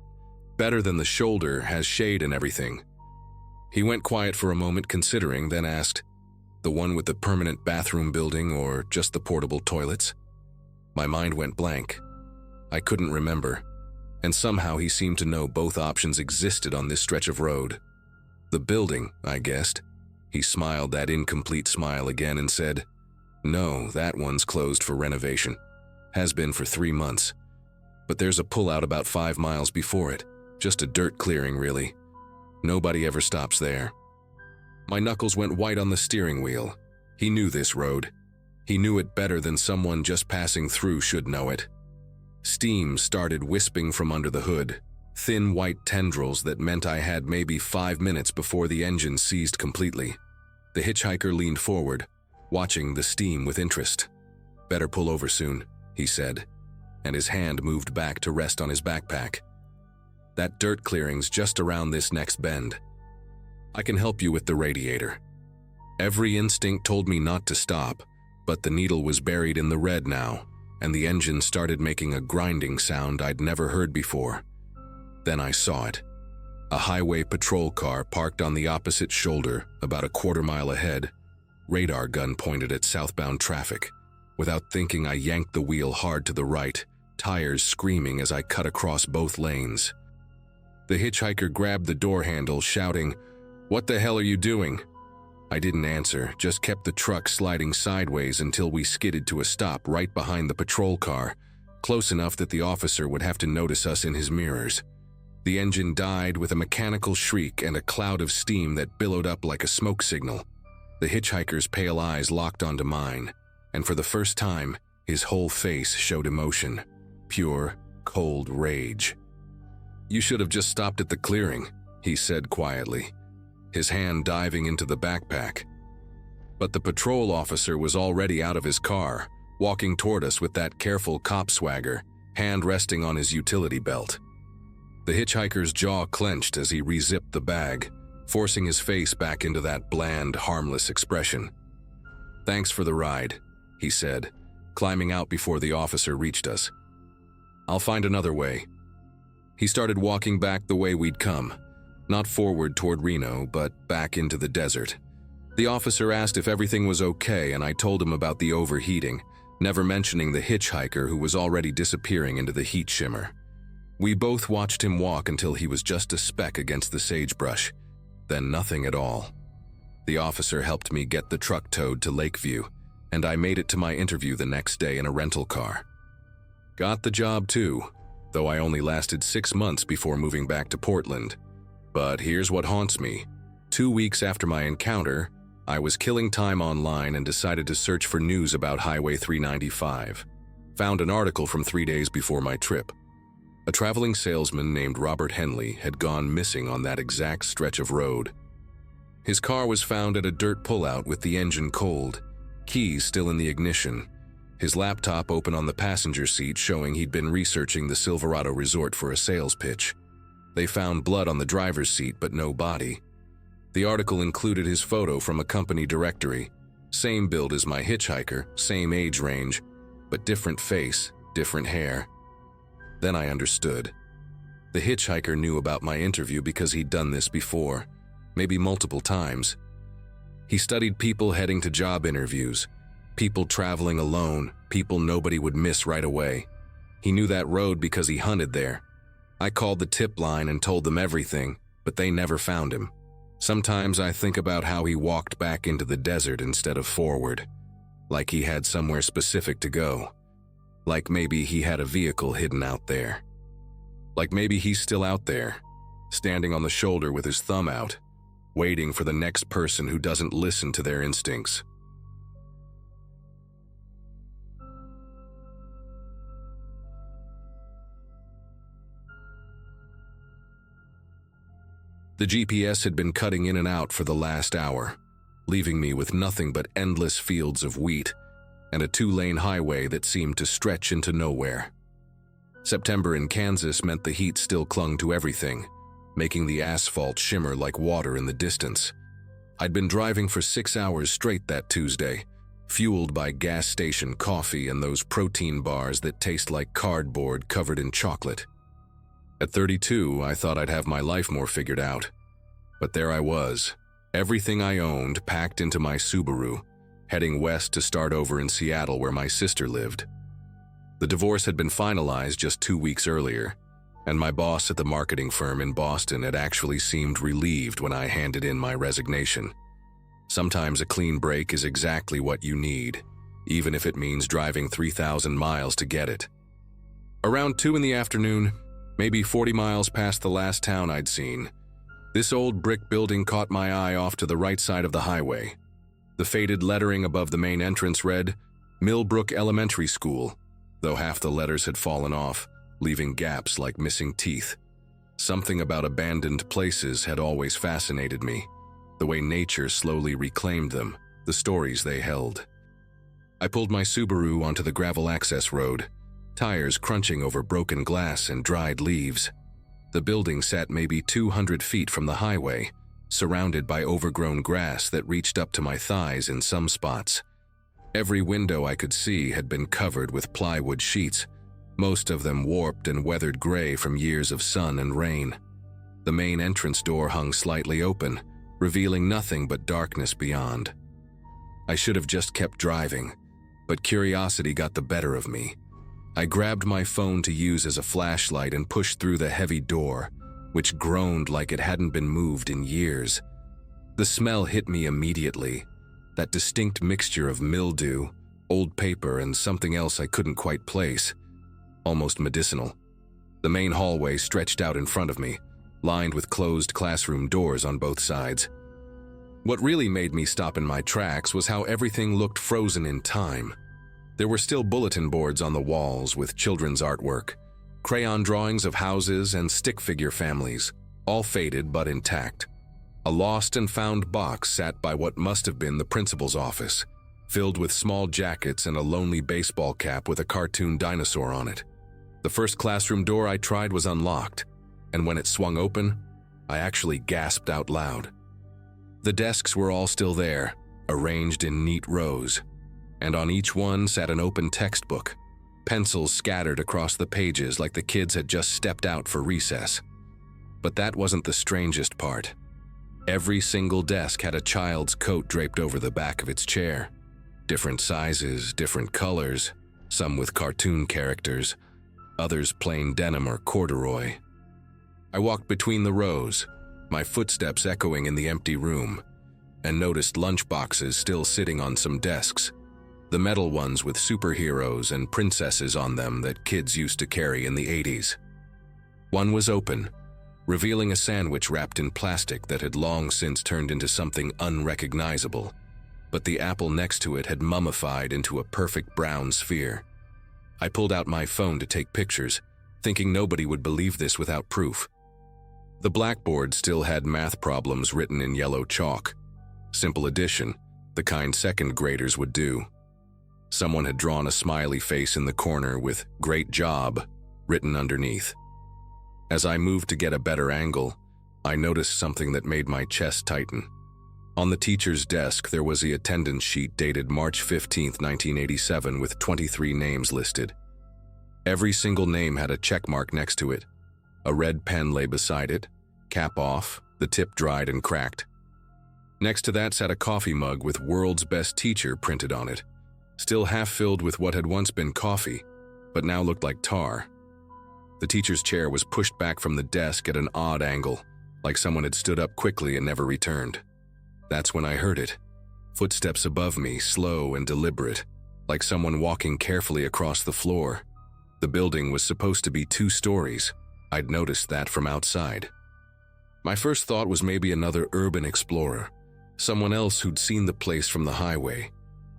"Better than the shoulder, has shade and everything." He went quiet for a moment, considering, then asked, "The one with the permanent bathroom building or just the portable toilets?" My mind went blank. I couldn't remember, and somehow he seemed to know both options existed on this stretch of road. "The building," I guessed. He smiled that incomplete smile again and said, "No, that one's closed for renovation. Has been for 3 months. But there's a pullout about 5 miles before it. Just a dirt clearing, really. Nobody ever stops there." My knuckles went white on the steering wheel. He knew this road. He knew it better than someone just passing through should know it. Steam started wisping from under the hood, thin white tendrils that meant I had maybe 5 minutes before the engine seized completely. The hitchhiker leaned forward, watching the steam with interest. "Better pull over soon," he said, and his hand moved back to rest on his backpack. "That dirt clearing's just around this next bend. I can help you with the radiator." Every instinct told me not to stop, but the needle was buried in the red now, and the engine started making a grinding sound I'd never heard before. Then I saw it. A highway patrol car parked on the opposite shoulder, about a quarter-mile ahead, radar gun pointed at southbound traffic. Without thinking, I yanked the wheel hard to the right, tires screaming as I cut across both lanes. The hitchhiker grabbed the door handle, shouting, "What the hell are you doing?" I didn't answer, just kept the truck sliding sideways until we skidded to a stop right behind the patrol car, close enough that the officer would have to notice us in his mirrors. The engine died with a mechanical shriek and a cloud of steam that billowed up like a smoke signal. The hitchhiker's pale eyes locked onto mine, and for the first time, his whole face showed emotion. Pure, cold rage. "You should have just stopped at the clearing," he said quietly, his hand diving into the backpack. But the patrol officer was already out of his car, walking toward us with that careful cop swagger, hand resting on his utility belt. The hitchhiker's jaw clenched as he re-zipped the bag, forcing his face back into that bland, harmless expression. "Thanks for the ride," he said, climbing out before the officer reached us. "I'll find another way." He started walking back the way we'd come, not forward toward Reno, but back into the desert. The officer asked if everything was okay, and I told him about the overheating, never mentioning the hitchhiker who was already disappearing into the heat shimmer. We both watched him walk until he was just a speck against the sagebrush, then nothing at all. The officer helped me get the truck towed to Lakeview, and I made it to my interview the next day in a rental car. Got the job too, though I only lasted 6 months before moving back to Portland. But here's what haunts me. 2 weeks after my encounter, I was killing time online and decided to search for news about Highway 395. Found an article from 3 days before my trip. A traveling salesman named Robert Henley had gone missing on that exact stretch of road. His car was found at a dirt pullout with the engine cold, keys still in the ignition, his laptop open on the passenger seat showing he'd been researching the Silverado resort for a sales pitch. They found blood on the driver's seat but no body. The article included his photo from a company directory. Same build as my hitchhiker, same age range, but different face, different hair. Then I understood. The hitchhiker knew about my interview because he'd done this before, maybe multiple times. He studied people heading to job interviews, people traveling alone, people nobody would miss right away. He knew that road because he hunted there. I called the tip line and told them everything, but they never found him. Sometimes I think about how he walked back into the desert instead of forward, like he had somewhere specific to go. Like maybe he had a vehicle hidden out there. Like maybe he's still out there, standing on the shoulder with his thumb out, waiting for the next person who doesn't listen to their instincts. The GPS had been cutting in and out for the last hour, leaving me with nothing but endless fields of wheat and a 2-lane highway that seemed to stretch into nowhere. September in Kansas meant the heat still clung to everything, making the asphalt shimmer like water in the distance. I'd been driving for 6 hours straight that Tuesday, fueled by gas station coffee and those protein bars that taste like cardboard covered in chocolate. At 32, I thought I'd have my life more figured out. But there I was, everything I owned packed into my Subaru, heading west to start over in Seattle where my sister lived. The divorce had been finalized just 2 weeks earlier, and my boss at the marketing firm in Boston had actually seemed relieved when I handed in my resignation. Sometimes a clean break is exactly what you need, even if it means driving 3,000 miles to get it. Around 2 in the afternoon, maybe 40 miles past the last town I'd seen, this old brick building caught my eye off to the right side of the highway. The faded lettering above the main entrance read, Millbrook Elementary School, though half the letters had fallen off, leaving gaps like missing teeth. Something about abandoned places had always fascinated me, the way nature slowly reclaimed them, the stories they held. I pulled my Subaru onto the gravel access road, tires crunching over broken glass and dried leaves. The building sat maybe 200 feet from the highway, surrounded by overgrown grass that reached up to my thighs in some spots. Every window I could see had been covered with plywood sheets, most of them warped and weathered gray from years of sun and rain. The main entrance door hung slightly open, revealing nothing but darkness beyond. I should have just kept driving, but curiosity got the better of me. I grabbed my phone to use as a flashlight and pushed through the heavy door, which groaned like it hadn't been moved in years. The smell hit me immediately, that distinct mixture of mildew, old paper, and something else I couldn't quite place. Almost medicinal. The main hallway stretched out in front of me, lined with closed classroom doors on both sides. What really made me stop in my tracks was how everything looked frozen in time. There were still bulletin boards on the walls with children's artwork, crayon drawings of houses and stick figure families, all faded but intact. A lost and found box sat by what must have been the principal's office, filled with small jackets and a lonely baseball cap with a cartoon dinosaur on it. The first classroom door I tried was unlocked, and when it swung open, I actually gasped out loud. The desks were all still there, arranged in neat rows, and on each one sat an open textbook, pencils scattered across the pages like the kids had just stepped out for recess. But that wasn't the strangest part. Every single desk had a child's coat draped over the back of its chair. Different sizes, different colors, some with cartoon characters, others plain denim or corduroy. I walked between the rows, my footsteps echoing in the empty room, and noticed lunchboxes still sitting on some desks, the metal ones with superheroes and princesses on them that kids used to carry in the 80s. One was open, revealing a sandwich wrapped in plastic that had long since turned into something unrecognizable, but the apple next to it had mummified into a perfect brown sphere. I pulled out my phone to take pictures, thinking nobody would believe this without proof. The blackboard still had math problems written in yellow chalk. Simple addition, the kind second graders would do. Someone had drawn a smiley face in the corner with "Great job" written underneath. As I moved to get a better angle, I noticed something that made my chest tighten. On the teacher's desk, there was the attendance sheet dated March 15, 1987, with 23 names listed. Every single name had a check mark next to it. A red pen lay beside it, cap off, the tip dried and cracked. Next to that sat a coffee mug with "World's Best Teacher" printed on it, still half filled with what had once been coffee, but now looked like tar. The teacher's chair was pushed back from the desk at an odd angle, like someone had stood up quickly and never returned. That's when I heard it. Footsteps above me, slow and deliberate, like someone walking carefully across the floor. The building was supposed to be 2 stories. I'd noticed that from outside. My first thought was maybe another urban explorer, someone else who'd seen the place from the highway.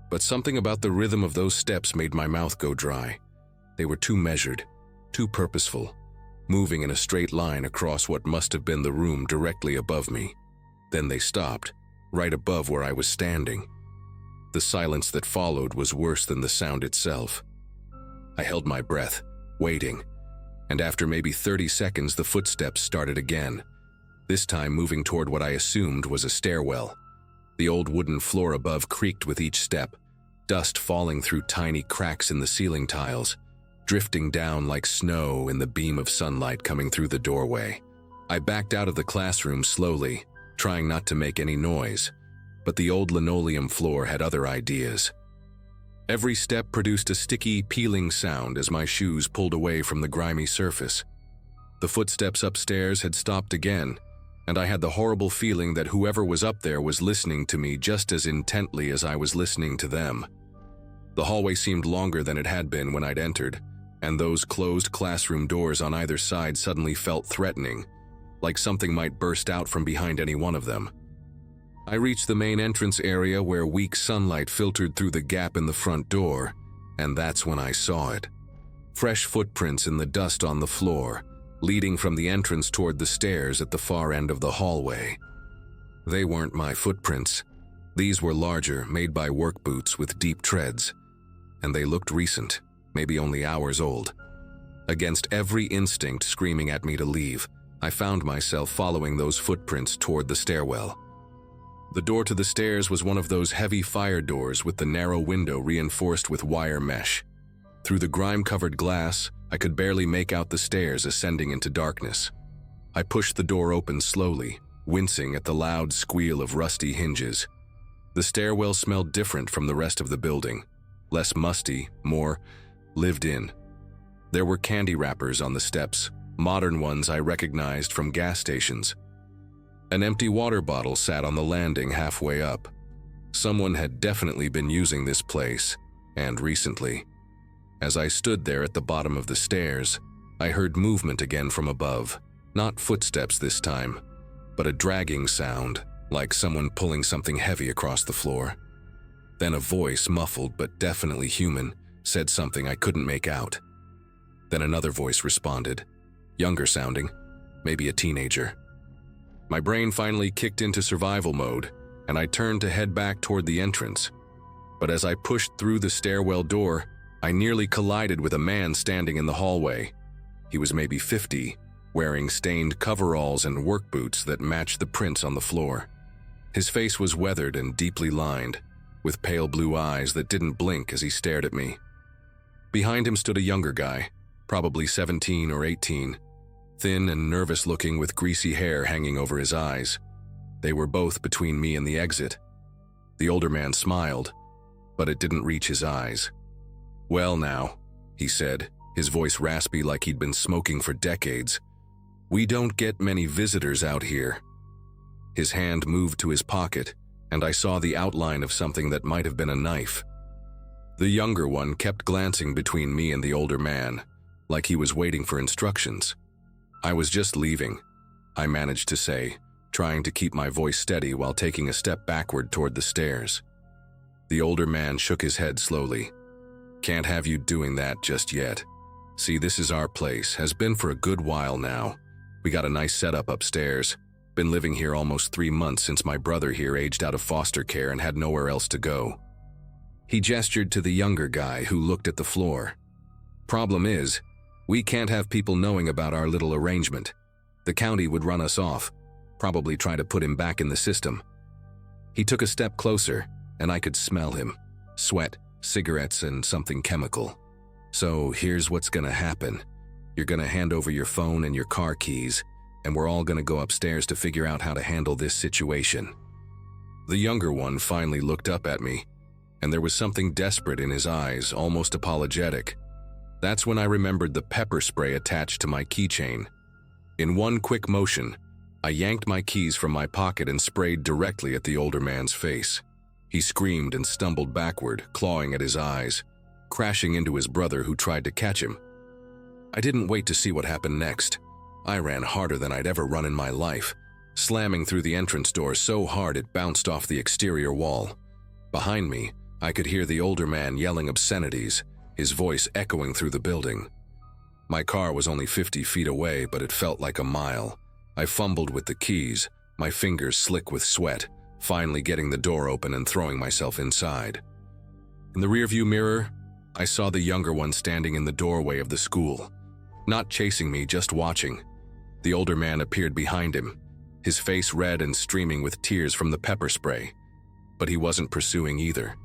But something about the rhythm of those steps made my mouth go dry. They were too measured, too purposeful, moving in a straight line across what must have been the room directly above me. Then they stopped, right above where I was standing. The silence that followed was worse than the sound itself. I held my breath, waiting, and after maybe 30 seconds the footsteps started again, this time moving toward what I assumed was a stairwell. The old wooden floor above creaked with each step, dust falling through tiny cracks in the ceiling tiles, drifting down like snow in the beam of sunlight coming through the doorway. I backed out of the classroom slowly, trying not to make any noise, but the old linoleum floor had other ideas. Every step produced a sticky, peeling sound as my shoes pulled away from the grimy surface. The footsteps upstairs had stopped again, and I had the horrible feeling that whoever was up there was listening to me just as intently as I was listening to them. The hallway seemed longer than it had been when I'd entered, and those closed classroom doors on either side suddenly felt threatening, like something might burst out from behind any one of them. I reached the main entrance area where weak sunlight filtered through the gap in the front door, and that's when I saw it. Fresh footprints in the dust on the floor, leading from the entrance toward the stairs at the far end of the hallway. They weren't my footprints. These were larger, made by work boots with deep treads, and they looked recent, maybe only hours old. Against every instinct screaming at me to leave, I found myself following those footprints toward the stairwell. The door to the stairs was one of those heavy fire doors with the narrow window reinforced with wire mesh. Through the grime-covered glass, I could barely make out the stairs ascending into darkness. I pushed the door open slowly, wincing at the loud squeal of rusty hinges. The stairwell smelled different from the rest of the building, less musty, more lived in. There were candy wrappers on the steps, modern ones I recognized from gas stations. An empty water bottle sat on the landing halfway up. Someone had definitely been using this place, and recently. As I stood there at the bottom of the stairs, I heard movement again from above. Not footsteps this time, but a dragging sound, like someone pulling something heavy across the floor. Then a voice, muffled but definitely human, said something I couldn't make out. Then another voice responded, younger sounding, maybe a teenager. My brain finally kicked into survival mode, and I turned to head back toward the entrance. But as I pushed through the stairwell door, I nearly collided with a man standing in the hallway. He was maybe 50, wearing stained coveralls and work boots that matched the prints on the floor. His face was weathered and deeply lined, with pale blue eyes that didn't blink as he stared at me. Behind him stood a younger guy, probably 17 or 18, thin and nervous-looking with greasy hair hanging over his eyes. They were both between me and the exit. The older man smiled, but it didn't reach his eyes. "Well now," he said, his voice raspy like he'd been smoking for decades. "We don't get many visitors out here." His hand moved to his pocket, and I saw the outline of something that might have been a knife. The younger one kept glancing between me and the older man, like he was waiting for instructions. "I was just leaving," I managed to say, trying to keep my voice steady while taking a step backward toward the stairs. The older man shook his head slowly. "Can't have you doing that just yet. See, this is our place, has been for a good while now. We got a nice setup upstairs. Been living here almost 3 months since my brother here aged out of foster care and had nowhere else to go." He gestured to the younger guy who looked at the floor. "Problem is, we can't have people knowing about our little arrangement. The county would run us off, probably try to put him back in the system." He took a step closer, and I could smell him. Sweat, cigarettes, and something chemical. "So here's what's gonna happen. You're gonna hand over your phone and your car keys, and we're all gonna go upstairs to figure out how to handle this situation." The younger one finally looked up at me, and there was something desperate in his eyes, almost apologetic. That's when I remembered the pepper spray attached to my keychain. In one quick motion, I yanked my keys from my pocket and sprayed directly at the older man's face. He screamed and stumbled backward, clawing at his eyes, crashing into his brother who tried to catch him. I didn't wait to see what happened next. I ran harder than I'd ever run in my life, slamming through the entrance door so hard it bounced off the exterior wall. Behind me, I could hear the older man yelling obscenities, his voice echoing through the building. My car was only 50 feet away, but it felt like a mile. I fumbled with the keys, my fingers slick with sweat, finally getting the door open and throwing myself inside. In the rearview mirror, I saw the younger one standing in the doorway of the school. Not chasing me, just watching. The older man appeared behind him, his face red and streaming with tears from the pepper spray. But he wasn't pursuing either.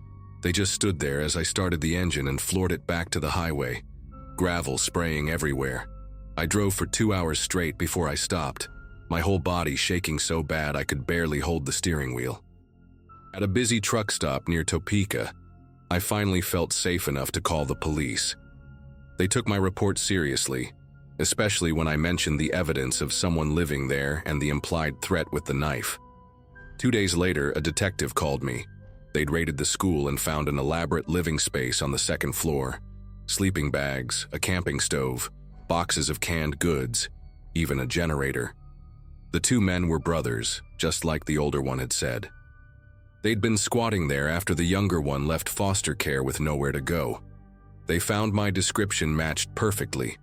They just stood there as I started the engine and floored it back to the highway, gravel spraying everywhere. I drove for 2 hours straight before I stopped, my whole body shaking so bad I could barely hold the steering wheel. At a busy truck stop near Topeka, I finally felt safe enough to call the police. They took my report seriously, especially when I mentioned the evidence of someone living there and the implied threat with the knife. 2 days later, a detective called me. They'd raided the school and found an elaborate living space on the second floor. Sleeping bags, a camping stove, boxes of canned goods, even a generator. The 2 men were brothers, just like the older one had said. They'd been squatting there after the younger one left foster care with nowhere to go. They found my description matched perfectly,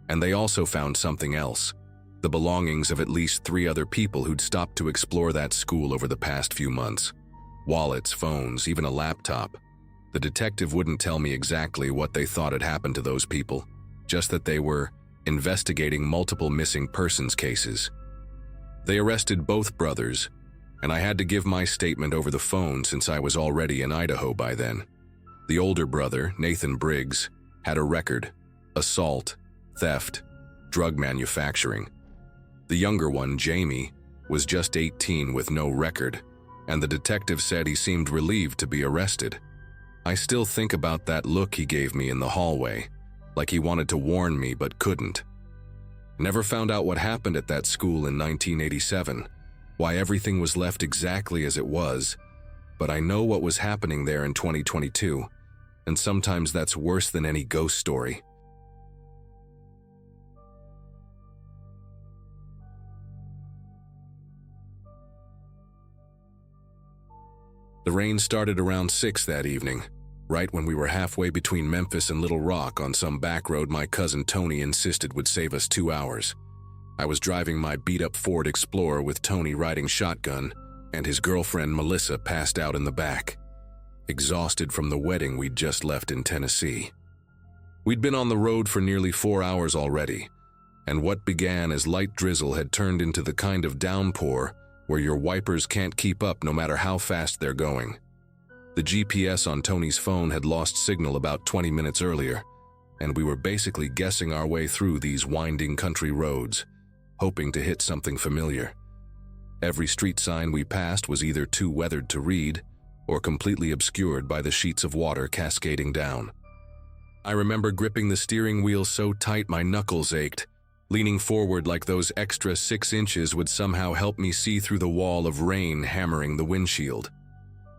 and they also found something else, the belongings of at least 3 other people who'd stopped to explore that school over the past few months. Wallets, phones, even a laptop. The detective wouldn't tell me exactly what they thought had happened to those people, just that they were investigating multiple missing persons cases. They arrested both brothers, and I had to give my statement over the phone since I was already in Idaho by then. The older brother, Nathan Briggs, had a record: assault, theft, drug manufacturing. The younger one, Jamie, was just 18 with no record, and the detective said he seemed relieved to be arrested. I still think about that look he gave me in the hallway, like he wanted to warn me but couldn't. Never found out what happened at that school in 1987, why everything was left exactly as it was, but I know what was happening there in 2022, and sometimes that's worse than any ghost story. The rain started around 6 that evening, right when we were halfway between Memphis and Little Rock on some back road my cousin Tony insisted would save us 2 hours. I was driving my beat-up Ford Explorer with Tony riding shotgun, and his girlfriend Melissa passed out in the back, exhausted from the wedding we'd just left in Tennessee. We'd been on the road for nearly 4 hours already, and what began as light drizzle had turned into the kind of downpour where your wipers can't keep up no matter how fast they're going. The GPS on Tony's phone had lost signal about 20 minutes earlier, and we were basically guessing our way through these winding country roads, hoping to hit something familiar. Every street sign we passed was either too weathered to read or completely obscured by the sheets of water cascading down. I remember gripping the steering wheel so tight my knuckles ached, leaning forward like those extra 6 inches would somehow help me see through the wall of rain hammering the windshield.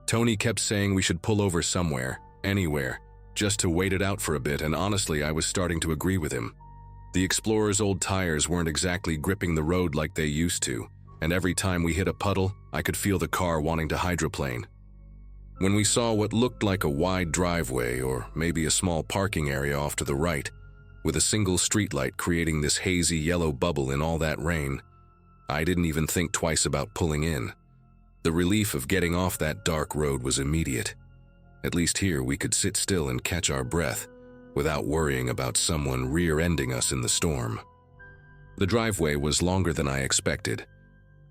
Tony kept saying we should pull over somewhere, anywhere, just to wait it out for a bit, and honestly I was starting to agree with him. The Explorer's old tires weren't exactly gripping the road like they used to, and every time we hit a puddle, I could feel the car wanting to hydroplane. When we saw what looked like a wide driveway or maybe a small parking area off to the right, with a single streetlight creating this hazy yellow bubble in all that rain, I didn't even think twice about pulling in. The relief of getting off that dark road was immediate. At least here we could sit still and catch our breath without worrying about someone rear-ending us in the storm. The driveway was longer than I expected,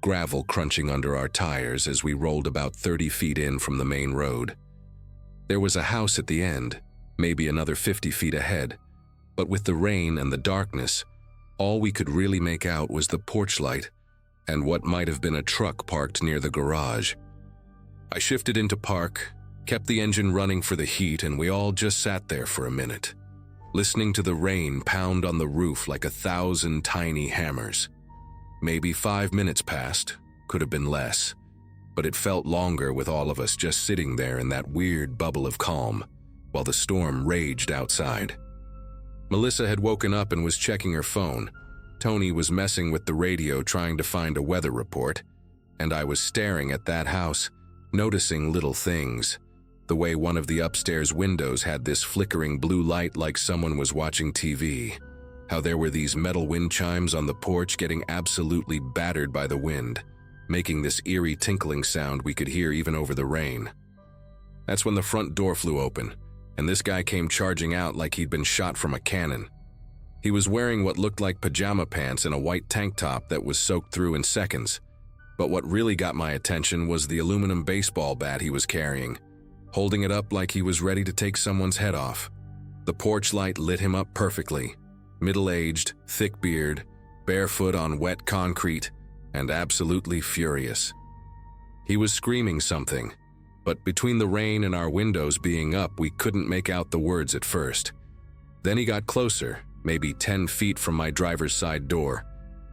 gravel crunching under our tires as we rolled about 30 feet in from the main road. There was a house at the end, maybe another 50 feet ahead, but with the rain and the darkness, all we could really make out was the porch light and what might have been a truck parked near the garage. I shifted into park, kept the engine running for the heat, and we all just sat there for a minute, listening to the rain pound on the roof like 1,000 tiny hammers. Maybe 5 minutes passed, could have been less, but it felt longer with all of us just sitting there in that weird bubble of calm while the storm raged outside. Melissa had woken up and was checking her phone. Tony was messing with the radio trying to find a weather report, and I was staring at that house, noticing little things. The way one of the upstairs windows had this flickering blue light like someone was watching TV. How there were these metal wind chimes on the porch getting absolutely battered by the wind, making this eerie tinkling sound we could hear even over the rain. That's when the front door flew open, and this guy came charging out like he'd been shot from a cannon. He was wearing what looked like pajama pants and a white tank top that was soaked through in seconds. But what really got my attention was the aluminum baseball bat he was carrying, holding it up like he was ready to take someone's head off. The porch light lit him up perfectly. Middle-aged, thick beard, barefoot on wet concrete, and absolutely furious. He was screaming something, but between the rain and our windows being up, we couldn't make out the words at first. Then he got closer, maybe 10 feet from my driver's side door,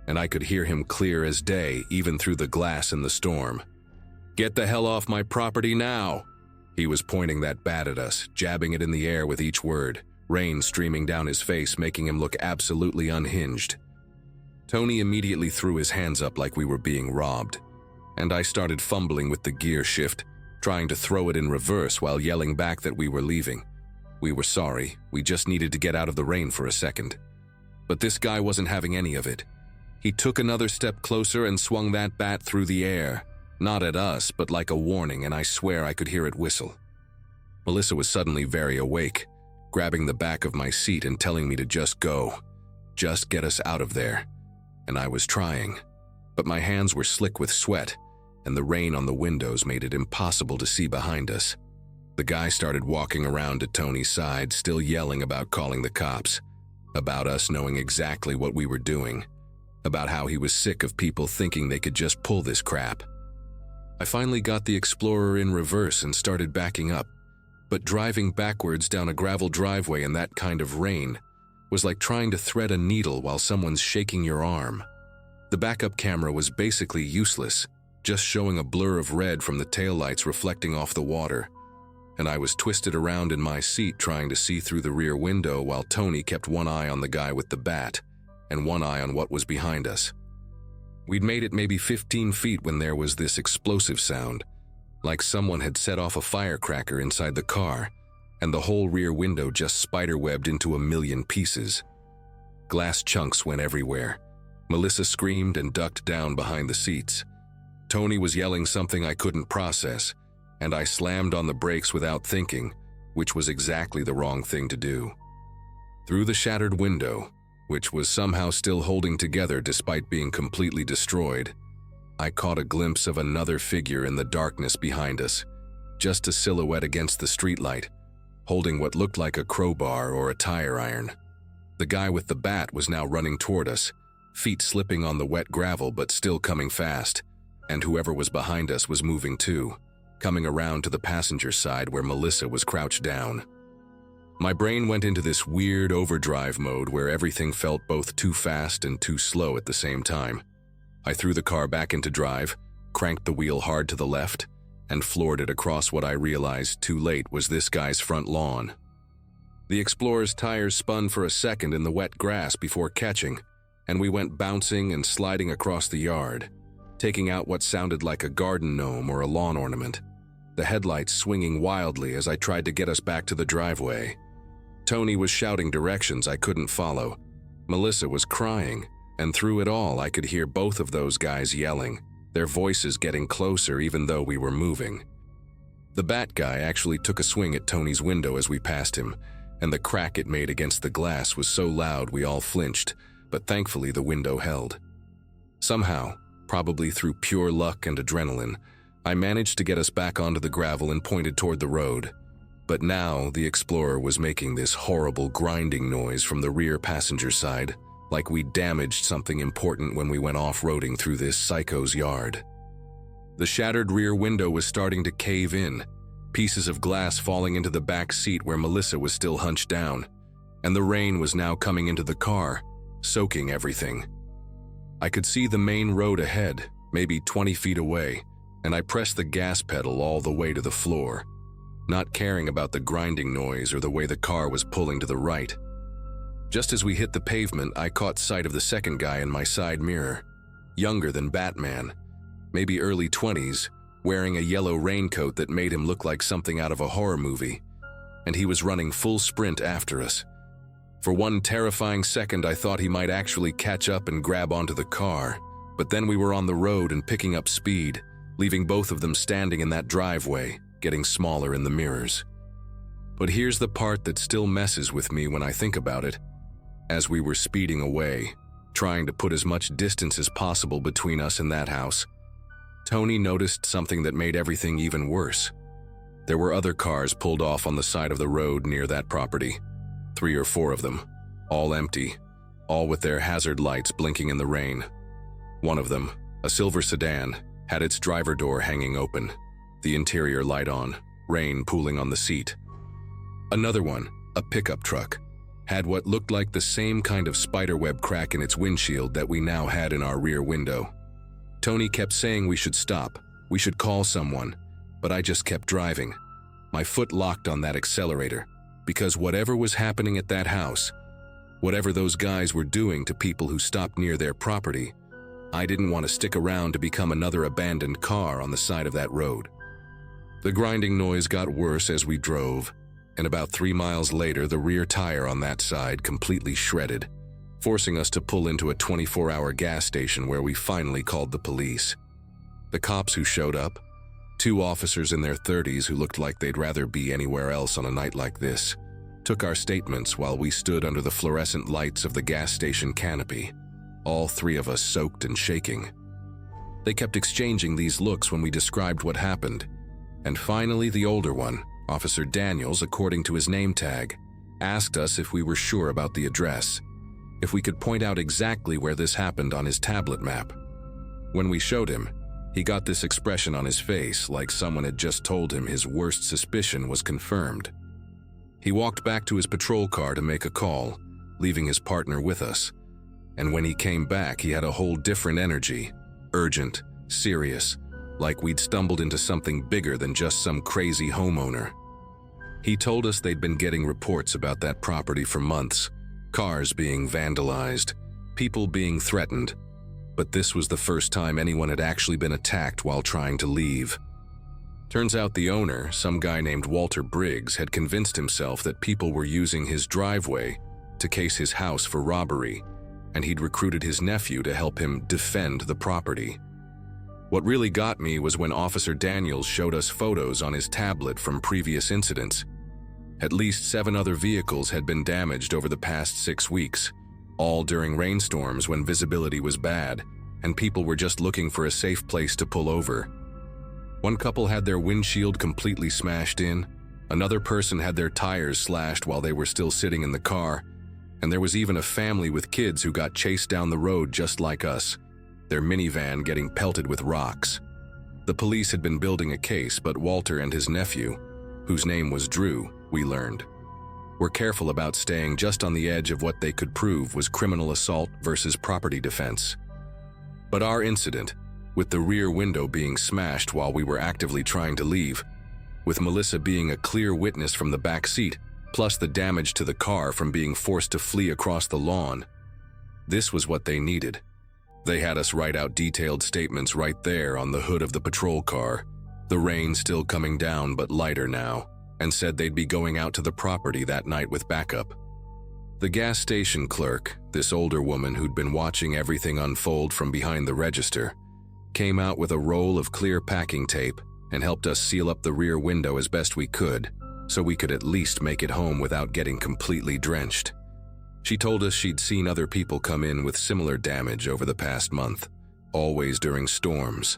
and I could hear him clear as day even through the glass in the storm. "Get the hell off my property now!" He was pointing that bat at us, jabbing it in the air with each word, rain streaming down his face, making him look absolutely unhinged. Tony immediately threw his hands up like we were being robbed, and I started fumbling with the gear shift, trying to throw it in reverse while yelling back that we were leaving. We were sorry, we just needed to get out of the rain for a second. But this guy wasn't having any of it. He took another step closer and swung that bat through the air, not at us, but like a warning, and I swear I could hear it whistle. Melissa was suddenly very awake, grabbing the back of my seat and telling me to just go. Just get us out of there. And I was trying. But my hands were slick with sweat, and the rain on the windows made it impossible to see behind us. The guy started walking around at Tony's side, still yelling about calling the cops, about us knowing exactly what we were doing, about how he was sick of people thinking they could just pull this crap. I finally got the Explorer in reverse and started backing up, but driving backwards down a gravel driveway in that kind of rain was like trying to thread a needle while someone's shaking your arm. The backup camera was basically useless, just showing a blur of red from the taillights reflecting off the water, and I was twisted around in my seat trying to see through the rear window while Tony kept one eye on the guy with the bat and one eye on what was behind us. We'd made it maybe 15 feet when there was this explosive sound, like someone had set off a firecracker inside the car, and the whole rear window just spiderwebbed into a million pieces. Glass chunks went everywhere. Melissa screamed and ducked down behind the seats. Tony was yelling something I couldn't process, and I slammed on the brakes without thinking, which was exactly the wrong thing to do. Through the shattered window, which was somehow still holding together despite being completely destroyed, I caught a glimpse of another figure in the darkness behind us, just a silhouette against the streetlight, holding what looked like a crowbar or a tire iron. The guy with the bat was now running toward us, feet slipping on the wet gravel but still coming fast, and whoever was behind us was moving too, coming around to the passenger side where Melissa was crouched down. My brain went into this weird overdrive mode where everything felt both too fast and too slow at the same time. I threw the car back into drive, cranked the wheel hard to the left, and floored it across what I realized too late was this guy's front lawn. The Explorer's tires spun for a second in the wet grass before catching, and we went bouncing and sliding across the yard, taking out what sounded like a garden gnome or a lawn ornament, the headlights swinging wildly as I tried to get us back to the driveway. Tony was shouting directions I couldn't follow. Melissa was crying, and through it all I could hear both of those guys yelling, their voices getting closer even though we were moving. The bat guy actually took a swing at Tony's window as we passed him, and the crack it made against the glass was so loud we all flinched, but thankfully the window held. Somehow, probably through pure luck and adrenaline, I managed to get us back onto the gravel and pointed toward the road. But now the Explorer was making this horrible grinding noise from the rear passenger side, like we'd damaged something important when we went off-roading through this psycho's yard. The shattered rear window was starting to cave in, pieces of glass falling into the back seat where Melissa was still hunched down, and the rain was now coming into the car, soaking everything. I could see the main road ahead, maybe 20 feet away, and I pressed the gas pedal all the way to the floor, not caring about the grinding noise or the way the car was pulling to the right. Just as we hit the pavement, I caught sight of the second guy in my side mirror, younger than Batman, maybe early 20s, wearing a yellow raincoat that made him look like something out of a horror movie, and he was running full sprint after us. For one terrifying second, I thought he might actually catch up and grab onto the car, but then we were on the road and picking up speed, leaving both of them standing in that driveway, getting smaller in the mirrors. But here's the part that still messes with me when I think about it. As we were speeding away, trying to put as much distance as possible between us and that house, Tony noticed something that made everything even worse. There were other cars pulled off on the side of the road near that property, 3 or 4 of them, all empty, all with their hazard lights blinking in the rain. One of them, a silver sedan, had its driver door hanging open, the interior light on, rain pooling on the seat. Another one, a pickup truck, had what looked like the same kind of spiderweb crack in its windshield that we now had in our rear window. Tony kept saying we should stop, we should call someone, but I just kept driving, my foot locked on that accelerator, because whatever was happening at that house, whatever those guys were doing to people who stopped near their property, I didn't want to stick around to become another abandoned car on the side of that road. The grinding noise got worse as we drove, and about 3 miles later, the rear tire on that side completely shredded, forcing us to pull into a 24-hour gas station where we finally called the police. The cops who showed up, 2 officers in their 30s who looked like they'd rather be anywhere else on a night like this, took our statements while we stood under the fluorescent lights of the gas station canopy, all three of us soaked and shaking. They kept exchanging these looks when we described what happened, and finally the older one, Officer Daniels, according to his name tag, asked us if we were sure about the address, if we could point out exactly where this happened on his tablet map. When we showed him, he got this expression on his face like someone had just told him his worst suspicion was confirmed. He walked back to his patrol car to make a call, leaving his partner with us. And when he came back, he had a whole different energy, urgent, serious, like we'd stumbled into something bigger than just some crazy homeowner. He told us they'd been getting reports about that property for months, cars being vandalized, people being threatened, but this was the first time anyone had actually been attacked while trying to leave. Turns out the owner, some guy named Walter Briggs, had convinced himself that people were using his driveway to case his house for robbery, and he'd recruited his nephew to help him defend the property. What really got me was when Officer Daniels showed us photos on his tablet from previous incidents. At least 7 other vehicles had been damaged over the past 6 weeks, all during rainstorms when visibility was bad and people were just looking for a safe place to pull over. One couple had their windshield completely smashed in, another person had their tires slashed while they were still sitting in the car, and there was even a family with kids who got chased down the road just like us, their minivan getting pelted with rocks. The police had been building a case, but Walter and his nephew, whose name was Drew, we learned, were careful about staying just on the edge of what they could prove was criminal assault versus property defense. But our incident, with the rear window being smashed while we were actively trying to leave, with Melissa being a clear witness from the back seat, plus the damage to the car from being forced to flee across the lawn, this was what they needed. They had us write out detailed statements right there on the hood of the patrol car, the rain still coming down but lighter now, and said they'd be going out to the property that night with backup. The gas station clerk, this older woman who'd been watching everything unfold from behind the register, came out with a roll of clear packing tape and helped us seal up the rear window as best we could, so we could at least make it home without getting completely drenched. She told us she'd seen other people come in with similar damage over the past month, always during storms,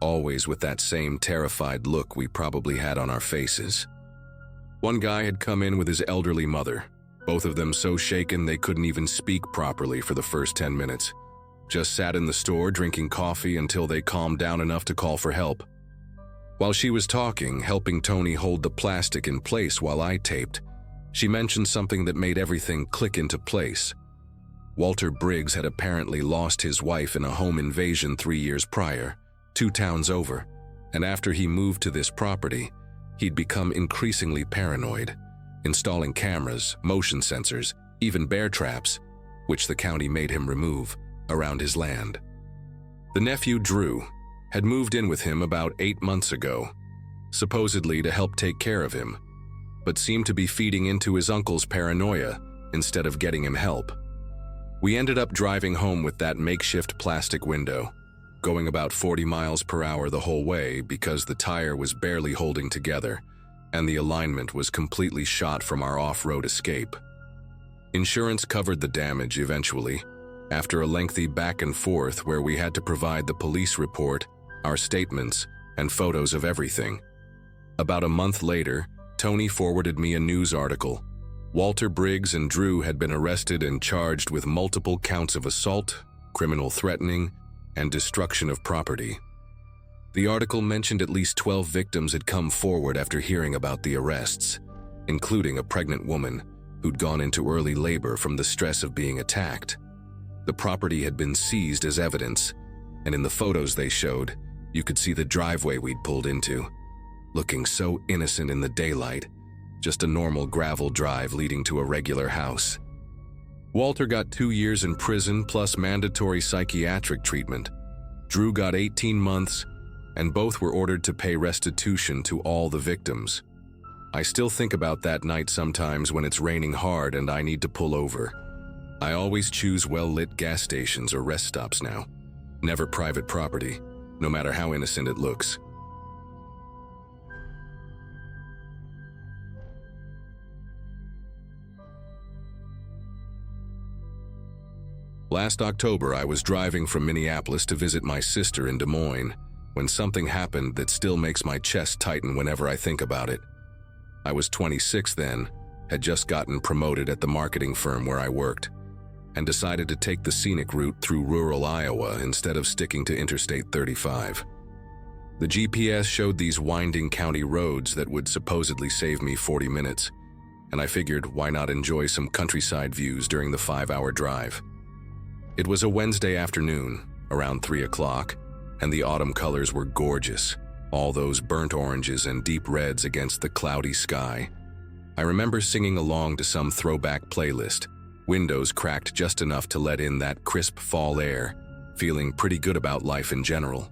always with that same terrified look we probably had on our faces. One guy had come in with his elderly mother, both of them so shaken they couldn't even speak properly for the first 10 minutes. Just sat in the store drinking coffee until they calmed down enough to call for help. While she was talking, helping Tony hold the plastic in place while I taped, she mentioned something that made everything click into place. Walter Briggs had apparently lost his wife in a home invasion 3 years prior, 2 towns over, and after he moved to this property, he'd become increasingly paranoid, installing cameras, motion sensors, even bear traps, which the county made him remove, around his land. The nephew, Drew, had moved in with him about 8 months ago, supposedly to help take care of him, but seemed to be feeding into his uncle's paranoia instead of getting him help. We ended up driving home with that makeshift plastic window, going about 40 miles per hour the whole way because the tire was barely holding together and the alignment was completely shot from our off-road escape. Insurance covered the damage eventually, after a lengthy back and forth where we had to provide the police report, our statements, and photos of everything. About a month later, Tony forwarded me a news article. Walter Briggs and Drew had been arrested and charged with multiple counts of assault, criminal threatening, and destruction of property. The article mentioned at least 12 victims had come forward after hearing about the arrests, including a pregnant woman who'd gone into early labor from the stress of being attacked. The property had been seized as evidence, and in the photos they showed, you could see the driveway we'd pulled into, looking so innocent in the daylight, just a normal gravel drive leading to a regular house. Walter got 2 years in prison plus mandatory psychiatric treatment. Drew got 18 months, and both were ordered to pay restitution to all the victims. I still think about that night sometimes when it's raining hard and I need to pull over. I always choose well-lit gas stations or rest stops now. Never private property, no matter how innocent it looks. Last October, I was driving from Minneapolis to visit my sister in Des Moines when something happened that still makes my chest tighten whenever I think about it. I was 26 then, had just gotten promoted at the marketing firm where I worked, and decided to take the scenic route through rural Iowa instead of sticking to Interstate 35. The GPS showed these winding county roads that would supposedly save me 40 minutes, and I figured why not enjoy some countryside views during the 5-hour drive. It was a Wednesday afternoon, around 3 o'clock, and the autumn colors were gorgeous, all those burnt oranges and deep reds against the cloudy sky. I remember singing along to some throwback playlist, windows cracked just enough to let in that crisp fall air, feeling pretty good about life in general.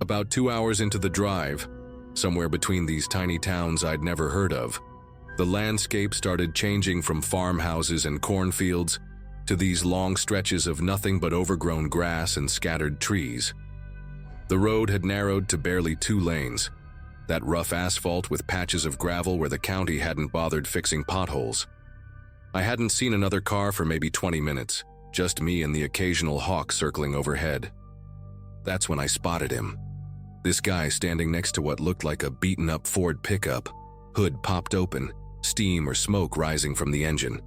About 2 hours into the drive, somewhere between these tiny towns I'd never heard of, the landscape started changing from farmhouses and cornfields to these long stretches of nothing but overgrown grass and scattered trees. The road had narrowed to barely 2 lanes, that rough asphalt with patches of gravel where the county hadn't bothered fixing potholes. I hadn't seen another car for maybe 20 minutes, just me and the occasional hawk circling overhead. That's when I spotted him. This guy standing next to what looked like a beaten-up Ford pickup, hood popped open, steam or smoke rising from the engine.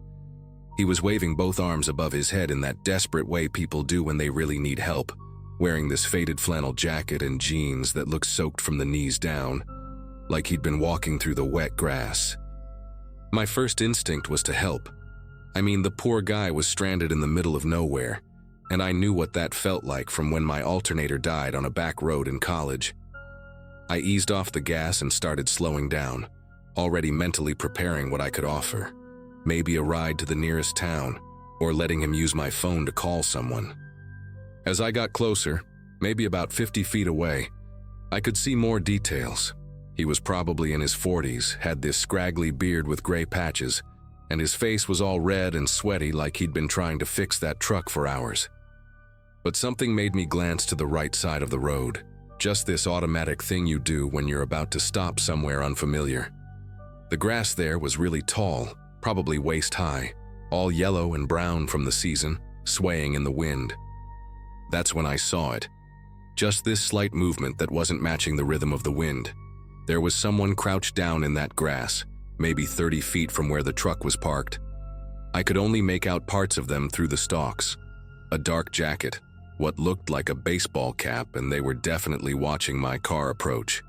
He was waving both arms above his head in that desperate way people do when they really need help, wearing this faded flannel jacket and jeans that looked soaked from the knees down, like he'd been walking through the wet grass. My first instinct was to help. I mean, the poor guy was stranded in the middle of nowhere, and I knew what that felt like from when my alternator died on a back road in college. I eased off the gas and started slowing down, already mentally preparing what I could offer. Maybe a ride to the nearest town, or letting him use my phone to call someone. As I got closer, maybe about 50 feet away, I could see more details. He was probably in his 40s, had this scraggly beard with gray patches, and his face was all red and sweaty like he'd been trying to fix that truck for hours. But something made me glance to the right side of the road, just this automatic thing you do when you're about to stop somewhere unfamiliar. The grass there was really tall, probably waist-high, all yellow and brown from the season, swaying in the wind. That's when I saw it. Just this slight movement that wasn't matching the rhythm of the wind. There was someone crouched down in that grass, maybe 30 feet from where the truck was parked. I could only make out parts of them through the stalks. A dark jacket, what looked like a baseball cap, and they were definitely watching my car approach.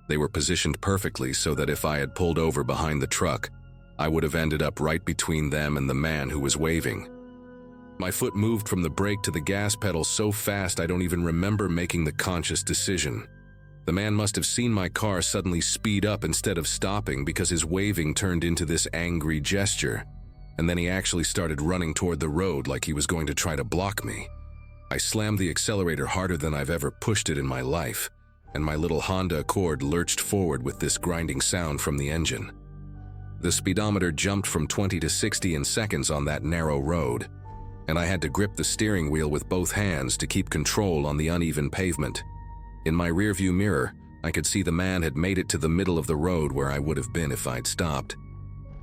They were positioned perfectly so that if I had pulled over behind the truck, I would have ended up right between them and the man who was waving. My foot moved from the brake to the gas pedal so fast I don't even remember making the conscious decision. The man must have seen my car suddenly speed up instead of stopping because his waving turned into this angry gesture, and then he actually started running toward the road like he was going to try to block me. I slammed the accelerator harder than I've ever pushed it in my life, and my little Honda Accord lurched forward with this grinding sound from the engine. The speedometer jumped from 20 to 60 in seconds on that narrow road, and I had to grip the steering wheel with both hands to keep control on the uneven pavement. In my rearview mirror, I could see the man had made it to the middle of the road where I would have been if I'd stopped,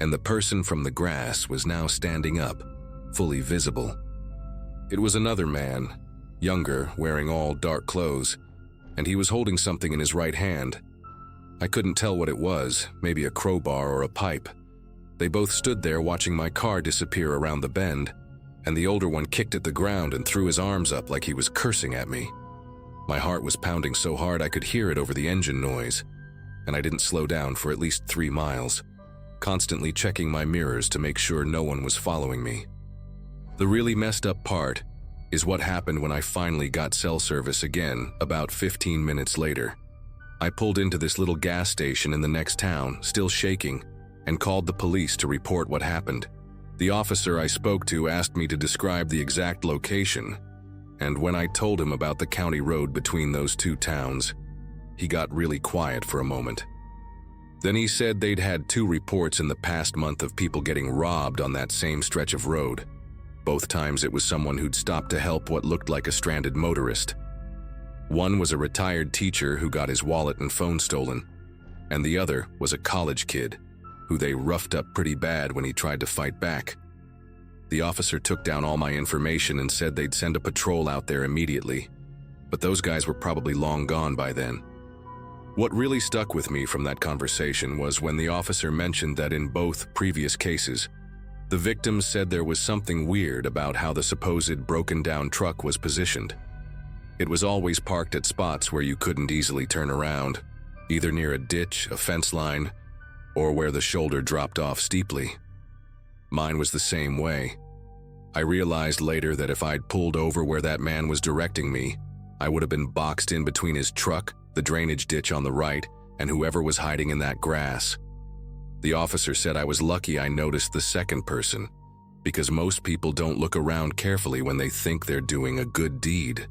and the person from the grass was now standing up, fully visible. It was another man, younger, wearing all dark clothes, and he was holding something in his right hand. I couldn't tell what it was, maybe a crowbar or a pipe. They both stood there watching my car disappear around the bend, and the older one kicked at the ground and threw his arms up like he was cursing at me. My heart was pounding so hard I could hear it over the engine noise, and I didn't slow down for at least 3 miles, constantly checking my mirrors to make sure no one was following me. The really messed up part is what happened when I finally got cell service again about 15 minutes later. I pulled into this little gas station in the next town, still shaking, and called the police to report what happened. The officer I spoke to asked me to describe the exact location, and when I told him about the county road between those 2 towns, he got really quiet for a moment. Then he said they'd had 2 reports in the past month of people getting robbed on that same stretch of road. Both times it was someone who'd stopped to help what looked like a stranded motorist. One was a retired teacher who got his wallet and phone stolen, and the other was a college kid who they roughed up pretty bad when he tried to fight back. The officer took down all my information and said they'd send a patrol out there immediately, but those guys were probably long gone by then. What really stuck with me from that conversation was when the officer mentioned that in both previous cases, the victims said there was something weird about how the supposed broken-down truck was positioned. It was always parked at spots where you couldn't easily turn around, either near a ditch, a fence line, or where the shoulder dropped off steeply. Mine was the same way. I realized later that if I'd pulled over where that man was directing me, I would have been boxed in between his truck, the drainage ditch on the right, and whoever was hiding in that grass. The officer said I was lucky I noticed the second person, because most people don't look around carefully when they think they're doing a good deed.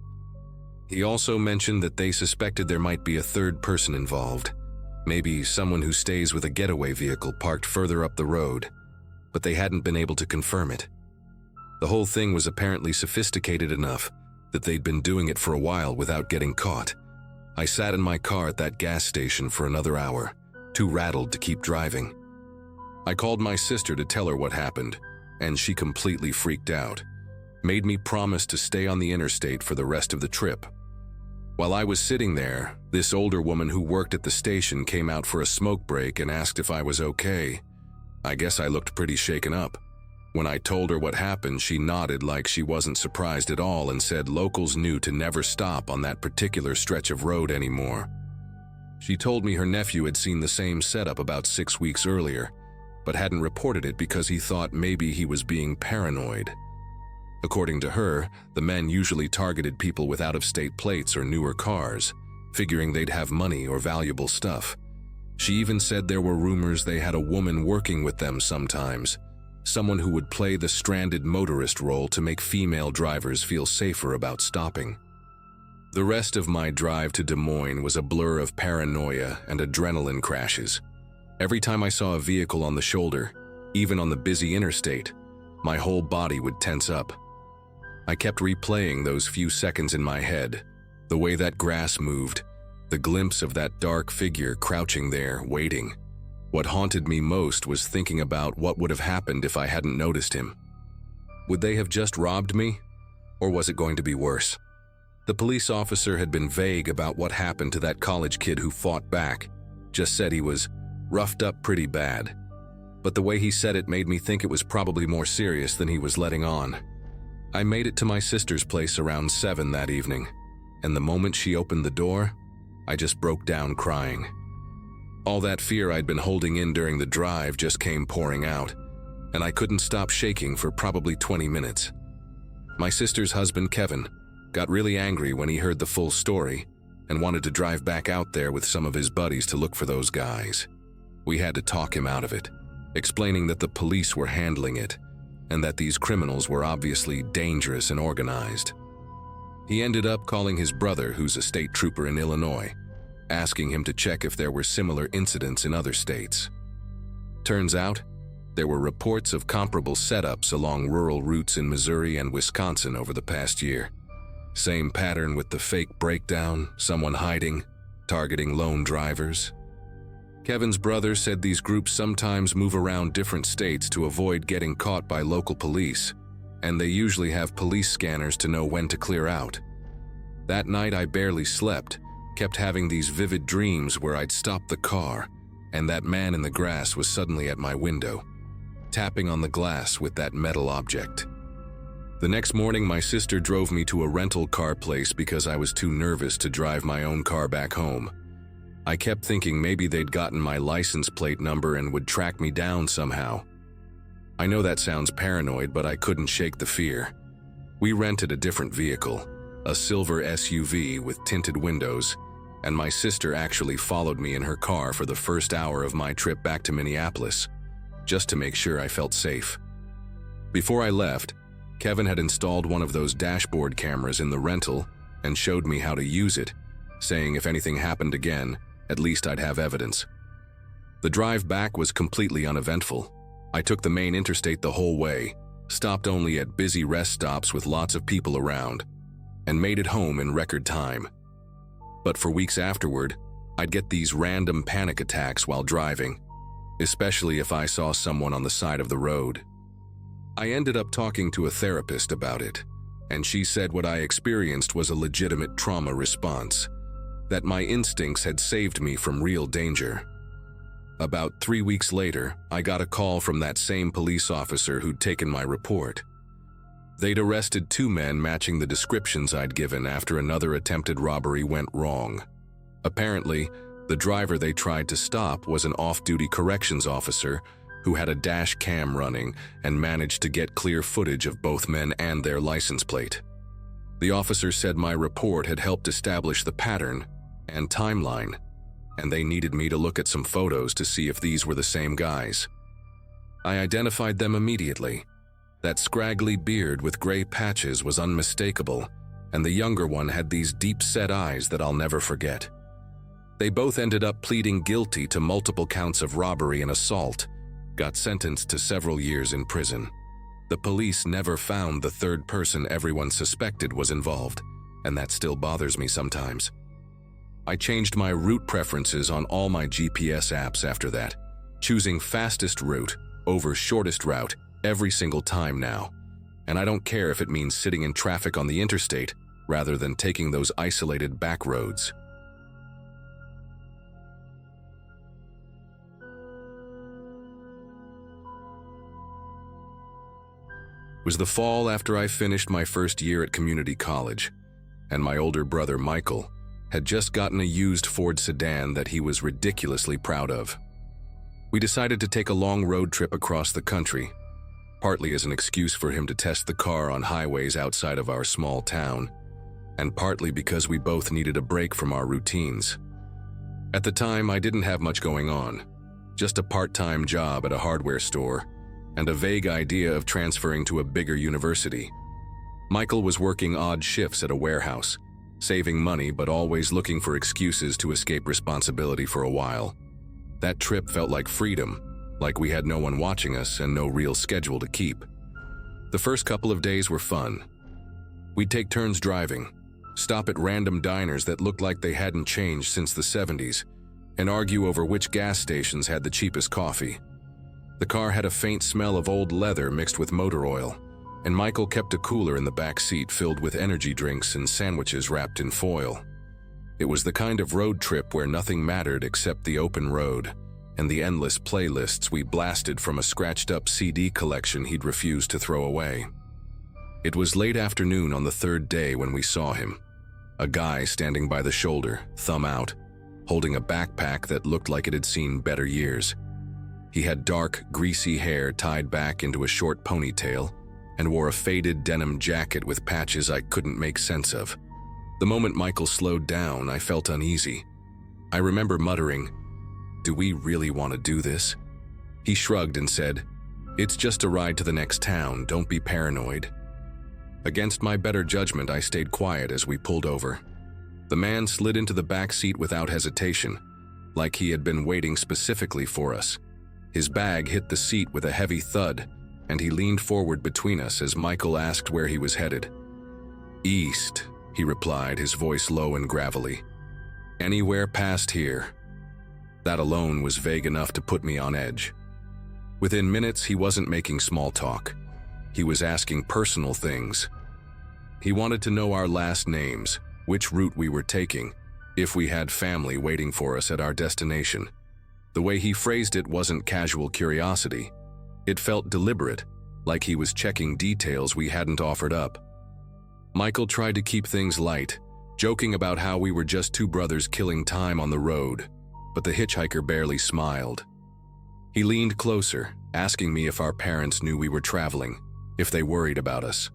He also mentioned that they suspected there might be a third person involved, maybe someone who stays with a getaway vehicle parked further up the road, but they hadn't been able to confirm it. The whole thing was apparently sophisticated enough that they'd been doing it for a while without getting caught. I sat in my car at that gas station for another hour, too rattled to keep driving. I called my sister to tell her what happened, and she completely freaked out, made me promise to stay on the interstate for the rest of the trip. While I was sitting there, this older woman who worked at the station came out for a smoke break and asked if I was okay. I guess I looked pretty shaken up. When I told her what happened, she nodded like she wasn't surprised at all and said locals knew to never stop on that particular stretch of road anymore. She told me her nephew had seen the same setup about 6 weeks earlier, but hadn't reported it because he thought maybe he was being paranoid. According to her, the men usually targeted people with out-of-state plates or newer cars, figuring they'd have money or valuable stuff. She even said there were rumors they had a woman working with them sometimes, someone who would play the stranded motorist role to make female drivers feel safer about stopping. The rest of my drive to Des Moines was a blur of paranoia and adrenaline crashes. Every time I saw a vehicle on the shoulder, even on the busy interstate, my whole body would tense up. I kept replaying those few seconds in my head, the way that grass moved, the glimpse of that dark figure crouching there, waiting. What haunted me most was thinking about what would have happened if I hadn't noticed him. Would they have just robbed me? Or was it going to be worse? The police officer had been vague about what happened to that college kid who fought back, just said he was roughed up pretty bad. But the way he said it made me think it was probably more serious than he was letting on. I made it to my sister's place around 7 that evening, and the moment she opened the door, I just broke down crying. All that fear I'd been holding in during the drive just came pouring out, and I couldn't stop shaking for probably 20 minutes. My sister's husband, Kevin, got really angry when he heard the full story and wanted to drive back out there with some of his buddies to look for those guys. We had to talk him out of it, explaining that the police were handling it and that these criminals were obviously dangerous and organized. He ended up calling his brother, who's a state trooper in Illinois, asking him to check if there were similar incidents in other states. Turns out, there were reports of comparable setups along rural routes in Missouri and Wisconsin over the past year. Same pattern with the fake breakdown, someone hiding, targeting lone drivers. Kevin's brother said these groups sometimes move around different states to avoid getting caught by local police, and they usually have police scanners to know when to clear out. That night I barely slept, kept having these vivid dreams where I'd stopped the car, and that man in the grass was suddenly at my window, tapping on the glass with that metal object. The next morning, my sister drove me to a rental car place because I was too nervous to drive my own car back home. I kept thinking maybe they'd gotten my license plate number and would track me down somehow. I know that sounds paranoid, but I couldn't shake the fear. We rented a different vehicle, a silver SUV with tinted windows, and my sister actually followed me in her car for the first hour of my trip back to Minneapolis, just to make sure I felt safe. Before I left, Kevin had installed one of those dashboard cameras in the rental and showed me how to use it, saying if anything happened again, at least I'd have evidence. The drive back was completely uneventful. I took the main interstate the whole way, stopped only at busy rest stops with lots of people around, and made it home in record time. But for weeks afterward, I'd get these random panic attacks while driving, especially if I saw someone on the side of the road. I ended up talking to a therapist about it, and she said what I experienced was a legitimate trauma response, that my instincts had saved me from real danger. About 3 weeks later, I got a call from that same police officer who'd taken my report. They'd arrested 2 men matching the descriptions I'd given after another attempted robbery went wrong. Apparently, the driver they tried to stop was an off-duty corrections officer who had a dash cam running and managed to get clear footage of both men and their license plate. The officer said my report had helped establish the pattern and timeline, and they needed me to look at some photos to see if these were the same guys. I identified them immediately. That scraggly beard with gray patches was unmistakable, and the younger one had these deep-set eyes that I'll never forget. They both ended up pleading guilty to multiple counts of robbery and assault, got sentenced to several years in prison. The police never found the third person everyone suspected was involved, and that still bothers me sometimes. I changed my route preferences on all my GPS apps after that, choosing fastest route over shortest route every single time now, and I don't care if it means sitting in traffic on the interstate rather than taking those isolated back roads. It was the fall after I finished my first year at community college, and my older brother Michael had just gotten a used Ford sedan that he was ridiculously proud of. We decided to take a long road trip across the country, partly as an excuse for him to test the car on highways outside of our small town, and partly because we both needed a break from our routines. At the time, I didn't have much going on, just a part-time job at a hardware store, and a vague idea of transferring to a bigger university. Michael was working odd shifts at a warehouse, saving money but always looking for excuses to escape responsibility for a while. That trip felt like freedom, like we had no one watching us and no real schedule to keep. The first couple of days were fun. We'd take turns driving, stop at random diners that looked like they hadn't changed since the 70s, and argue over which gas stations had the cheapest coffee. The car had a faint smell of old leather mixed with motor oil, and Michael kept a cooler in the back seat filled with energy drinks and sandwiches wrapped in foil. It was the kind of road trip where nothing mattered except the open road and the endless playlists we blasted from a scratched-up CD collection he'd refused to throw away. It was late afternoon on the 3rd day when we saw him, a guy standing by the shoulder, thumb out, holding a backpack that looked like it had seen better years. He had dark, greasy hair tied back into a short ponytail and wore a faded denim jacket with patches I couldn't make sense of. The moment Michael slowed down, I felt uneasy. I remember muttering, "Do we really want to do this?" He shrugged and said, "It's just a ride to the next town, don't be paranoid." Against my better judgment, I stayed quiet as we pulled over. The man slid into the back seat without hesitation, like he had been waiting specifically for us. His bag hit the seat with a heavy thud, and he leaned forward between us as Michael asked where he was headed. "East," he replied, his voice low and gravelly. "Anywhere past here." That alone was vague enough to put me on edge. Within minutes, he wasn't making small talk. He was asking personal things. He wanted to know our last names, which route we were taking, if we had family waiting for us at our destination. The way he phrased it wasn't casual curiosity. It felt deliberate, like he was checking details we hadn't offered up. Michael tried to keep things light, joking about how we were just 2 brothers killing time on the road, but the hitchhiker barely smiled. He leaned closer, asking me if our parents knew we were traveling, if they worried about us.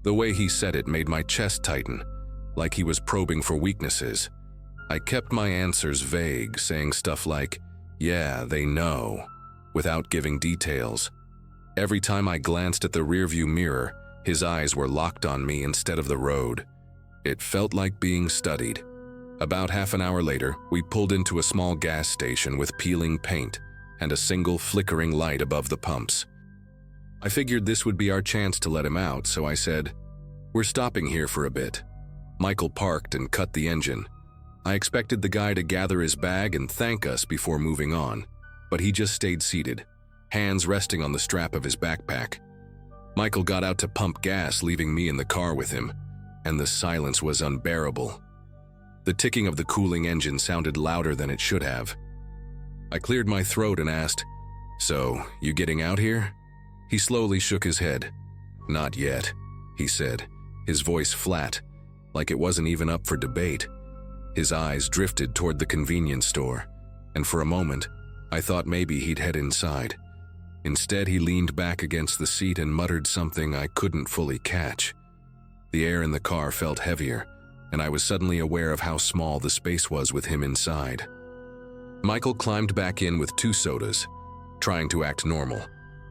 The way he said it made my chest tighten, like he was probing for weaknesses. I kept my answers vague, saying stuff like, "Yeah, they know," without giving details. Every time I glanced at the rearview mirror, his eyes were locked on me instead of the road. It felt like being studied. About half an hour later, we pulled into a small gas station with peeling paint and a single flickering light above the pumps. I figured this would be our chance to let him out, so I said, "We're stopping here for a bit." Michael parked and cut the engine. I expected the guy to gather his bag and thank us before moving on, but he just stayed seated, hands resting on the strap of his backpack. Michael got out to pump gas, leaving me in the car with him, and the silence was unbearable. The ticking of the cooling engine sounded louder than it should have. I cleared my throat and asked, "So, you getting out here?" He slowly shook his head. "Not yet," he said, his voice flat, like it wasn't even up for debate. His eyes drifted toward the convenience store, and for a moment, I thought maybe he'd head inside. Instead, he leaned back against the seat and muttered something I couldn't fully catch. The air in the car felt heavier, and I was suddenly aware of how small the space was with him inside. Michael climbed back in with 2 sodas, trying to act normal,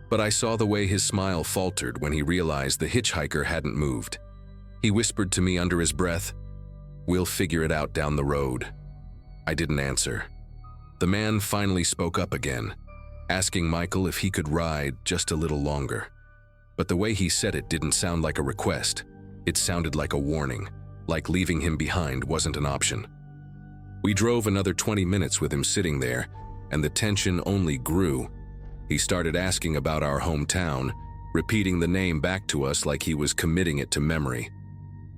but I saw the way his smile faltered when he realized the hitchhiker hadn't moved. He whispered to me under his breath, "We'll figure it out down the road." I didn't answer. The man finally spoke up again, asking Michael if he could ride just a little longer. But the way he said it didn't sound like a request. It sounded like a warning, like leaving him behind wasn't an option. We drove another 20 minutes with him sitting there, and the tension only grew. He started asking about our hometown, repeating the name back to us like he was committing it to memory.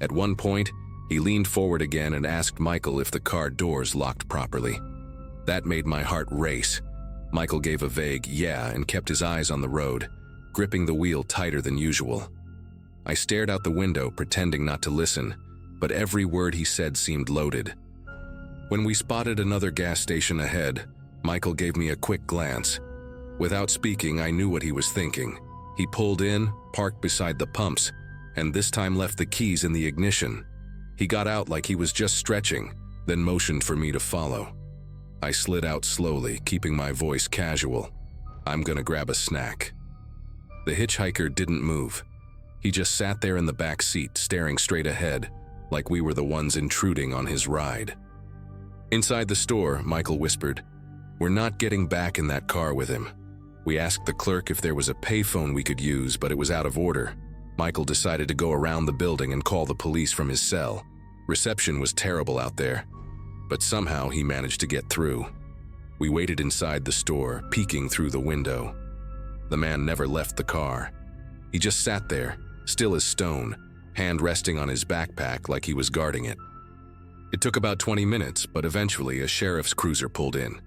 At one point, he leaned forward again and asked Michael if the car doors locked properly. That made my heart race. Michael gave a vague "yeah" and kept his eyes on the road, gripping the wheel tighter than usual. I stared out the window, pretending not to listen, but every word he said seemed loaded. When we spotted another gas station ahead, Michael gave me a quick glance. Without speaking, I knew what he was thinking. He pulled in, parked beside the pumps, and this time left the keys in the ignition. He got out like he was just stretching, then motioned for me to follow. I slid out slowly, keeping my voice casual. "I'm gonna grab a snack." The hitchhiker didn't move. He just sat there in the back seat, staring straight ahead, like we were the ones intruding on his ride. Inside the store, Michael whispered, "We're not getting back in that car with him." We asked the clerk if there was a payphone we could use, but it was out of order. Michael decided to go around the building and call the police from his cell. Reception was terrible out there, but somehow he managed to get through. We waited inside the store, peeking through the window. The man never left the car. He just sat there, still as stone, hand resting on his backpack like he was guarding it. It took about 20 minutes, but eventually a sheriff's cruiser pulled in.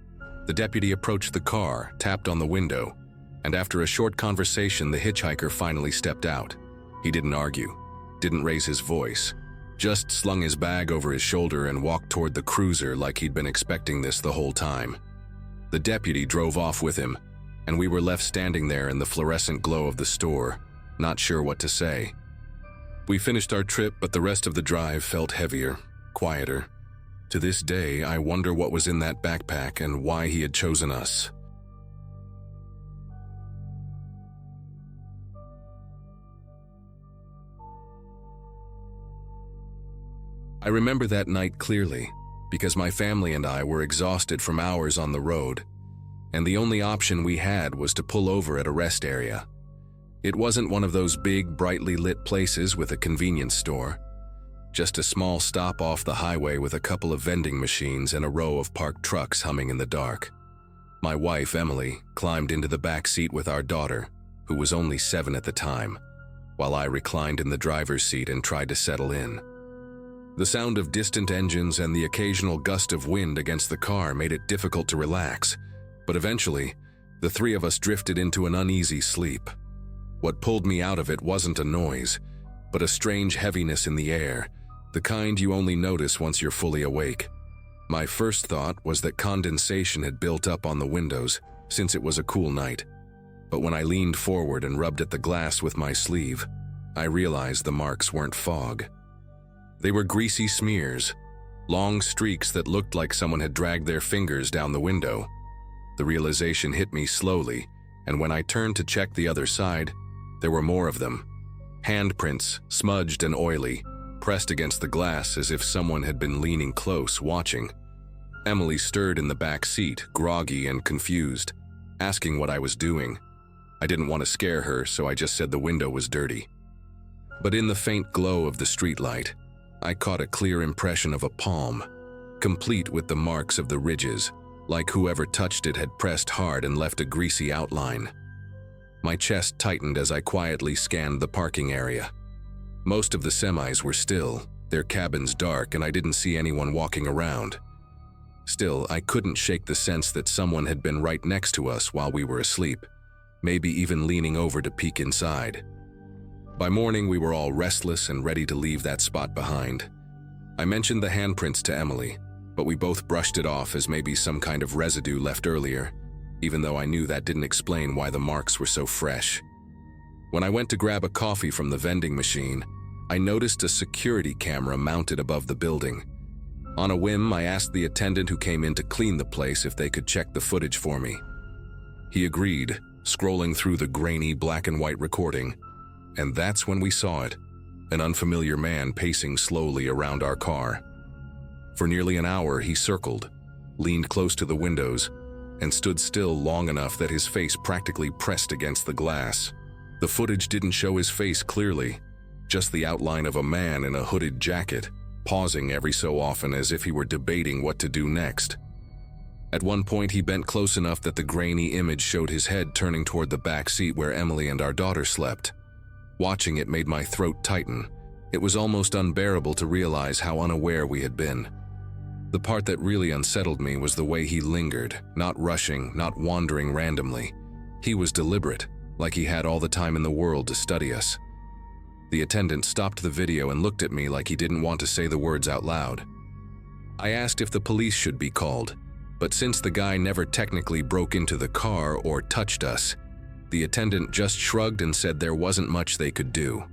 The deputy approached the car, tapped on the window, and after a short conversation, the hitchhiker finally stepped out. He didn't argue, didn't raise his voice, just slung his bag over his shoulder and walked toward the cruiser like he'd been expecting this the whole time. The deputy drove off with him, and we were left standing there in the fluorescent glow of the store, not sure what to say. We finished our trip, but the rest of the drive felt heavier, quieter. To this day, I wonder what was in that backpack and why he had chosen us. I remember that night clearly, because my family and I were exhausted from hours on the road, and the only option we had was to pull over at a rest area. It wasn't one of those big, brightly lit places with a convenience store. Just a small stop off the highway with a couple of vending machines and a row of parked trucks humming in the dark. My wife, Emily, climbed into the back seat with our daughter, who was only 7 at the time, while I reclined in the driver's seat and tried to settle in. The sound of distant engines and the occasional gust of wind against the car made it difficult to relax, but eventually, the 3 of us drifted into an uneasy sleep. What pulled me out of it wasn't a noise, but a strange heaviness in the air, the kind you only notice once you're fully awake. My first thought was that condensation had built up on the windows, since it was a cool night. But when I leaned forward and rubbed at the glass with my sleeve, I realized the marks weren't fog. They were greasy smears, long streaks that looked like someone had dragged their fingers down the window. The realization hit me slowly, and when I turned to check the other side, there were more of them. Handprints, smudged and oily, pressed against the glass as if someone had been leaning close, watching. Emily stirred in the back seat, groggy and confused, asking what I was doing. I didn't want to scare her, so I just said the window was dirty. But in the faint glow of the streetlight, I caught a clear impression of a palm, complete with the marks of the ridges, like whoever touched it had pressed hard and left a greasy outline. My chest tightened as I quietly scanned the parking area. Most of the semis were still, their cabins dark, and I didn't see anyone walking around. Still, I couldn't shake the sense that someone had been right next to us while we were asleep, maybe even leaning over to peek inside. By morning, we were all restless and ready to leave that spot behind. I mentioned the handprints to Emily, but we both brushed it off as maybe some kind of residue left earlier, even though I knew that didn't explain why the marks were so fresh. When I went to grab a coffee from the vending machine, I noticed a security camera mounted above the building. On a whim, I asked the attendant who came in to clean the place if they could check the footage for me. He agreed, scrolling through the grainy black and white recording, and that's when we saw it, an unfamiliar man pacing slowly around our car. For nearly an hour, he circled, leaned close to the windows, and stood still long enough that his face practically pressed against the glass. The footage didn't show his face clearly, just the outline of a man in a hooded jacket, pausing every so often as if he were debating what to do next. At one point, he bent close enough that the grainy image showed his head turning toward the back seat where Emily and our daughter slept. Watching it made my throat tighten. It was almost unbearable to realize how unaware we had been. The part that really unsettled me was the way he lingered, not rushing, not wandering randomly. He was deliberate, like he had all the time in the world to study us. The attendant stopped the video and looked at me like he didn't want to say the words out loud. I asked if the police should be called, but since the guy never technically broke into the car or touched us, the attendant just shrugged and said there wasn't much they could do.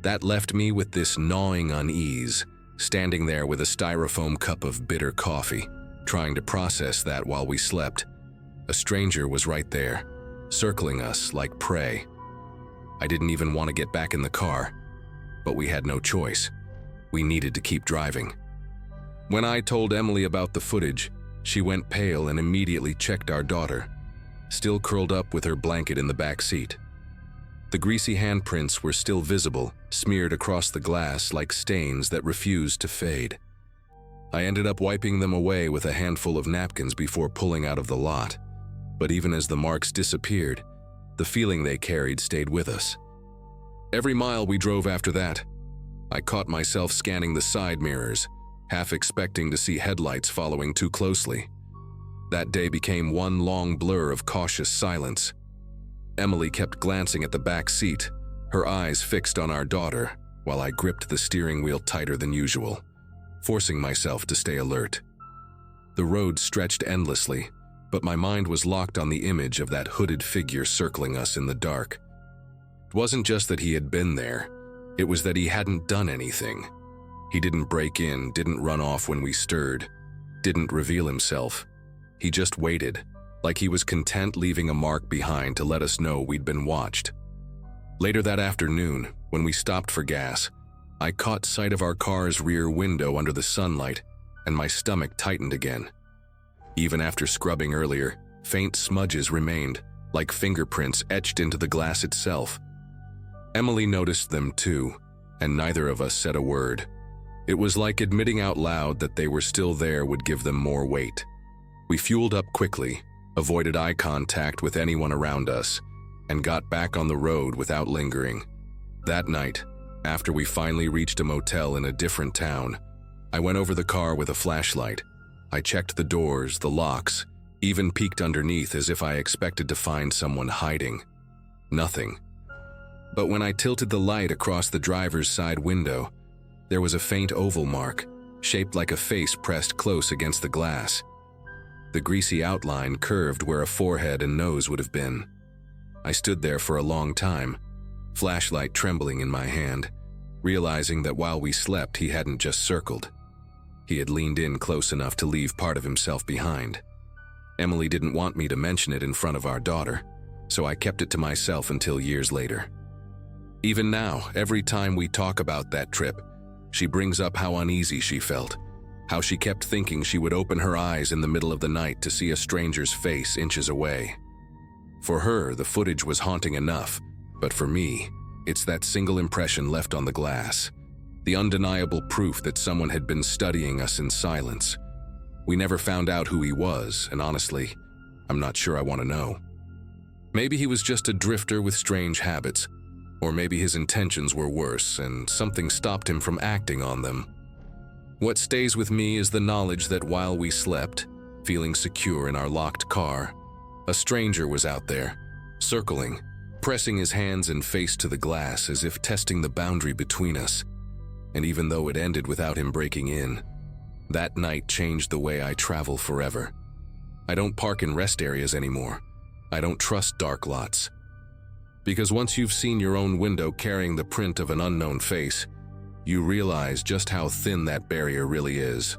That left me with this gnawing unease, standing there with a styrofoam cup of bitter coffee, trying to process that while we slept. A stranger was right there, circling us like prey. I didn't even want to get back in the car, but we had no choice. We needed to keep driving. When I told Emily about the footage, she went pale and immediately checked our daughter, still curled up with her blanket in the back seat. The greasy handprints were still visible, smeared across the glass like stains that refused to fade. I ended up wiping them away with a handful of napkins before pulling out of the lot. But even as the marks disappeared, the feeling they carried stayed with us. Every mile we drove after that, I caught myself scanning the side mirrors, half expecting to see headlights following too closely. That day became one long blur of cautious silence. Emily kept glancing at the back seat, her eyes fixed on our daughter, while I gripped the steering wheel tighter than usual, forcing myself to stay alert. The road stretched endlessly, but my mind was locked on the image of that hooded figure circling us in the dark. It wasn't just that he had been there, it was that he hadn't done anything. He didn't break in, didn't run off when we stirred, didn't reveal himself. He just waited, like he was content leaving a mark behind to let us know we'd been watched. Later that afternoon, when we stopped for gas, I caught sight of our car's rear window under the sunlight, and my stomach tightened again. Even after scrubbing earlier, faint smudges remained, like fingerprints etched into the glass itself. Emily noticed them too, and neither of us said a word. It was like admitting out loud that they were still there would give them more weight. We fueled up quickly, avoided eye contact with anyone around us, and got back on the road without lingering. That night, after we finally reached a motel in a different town, I went over the car with a flashlight. I checked the doors, the locks, even peeked underneath as if I expected to find someone hiding. Nothing. But when I tilted the light across the driver's side window, there was a faint oval mark, shaped like a face pressed close against the glass. The greasy outline curved where a forehead and nose would have been. I stood there for a long time, flashlight trembling in my hand, realizing that while we slept, he hadn't just circled. He had leaned in close enough to leave part of himself behind. Emily didn't want me to mention it in front of our daughter, so I kept it to myself until years later. Even now, every time we talk about that trip, she brings up how uneasy she felt, how she kept thinking she would open her eyes in the middle of the night to see a stranger's face inches away. For her, the footage was haunting enough, but for me, it's that single impression left on the glass, the undeniable proof that someone had been studying us in silence. We never found out who he was, and honestly, I'm not sure I want to know. Maybe he was just a drifter with strange habits, or maybe his intentions were worse and something stopped him from acting on them. What stays with me is the knowledge that while we slept, feeling secure in our locked car, a stranger was out there, circling, pressing his hands and face to the glass as if testing the boundary between us. And even though it ended without him breaking in, that night changed the way I travel forever. I don't park in rest areas anymore. I don't trust dark lots. Because once you've seen your own window carrying the print of an unknown face, you realize just how thin that barrier really is.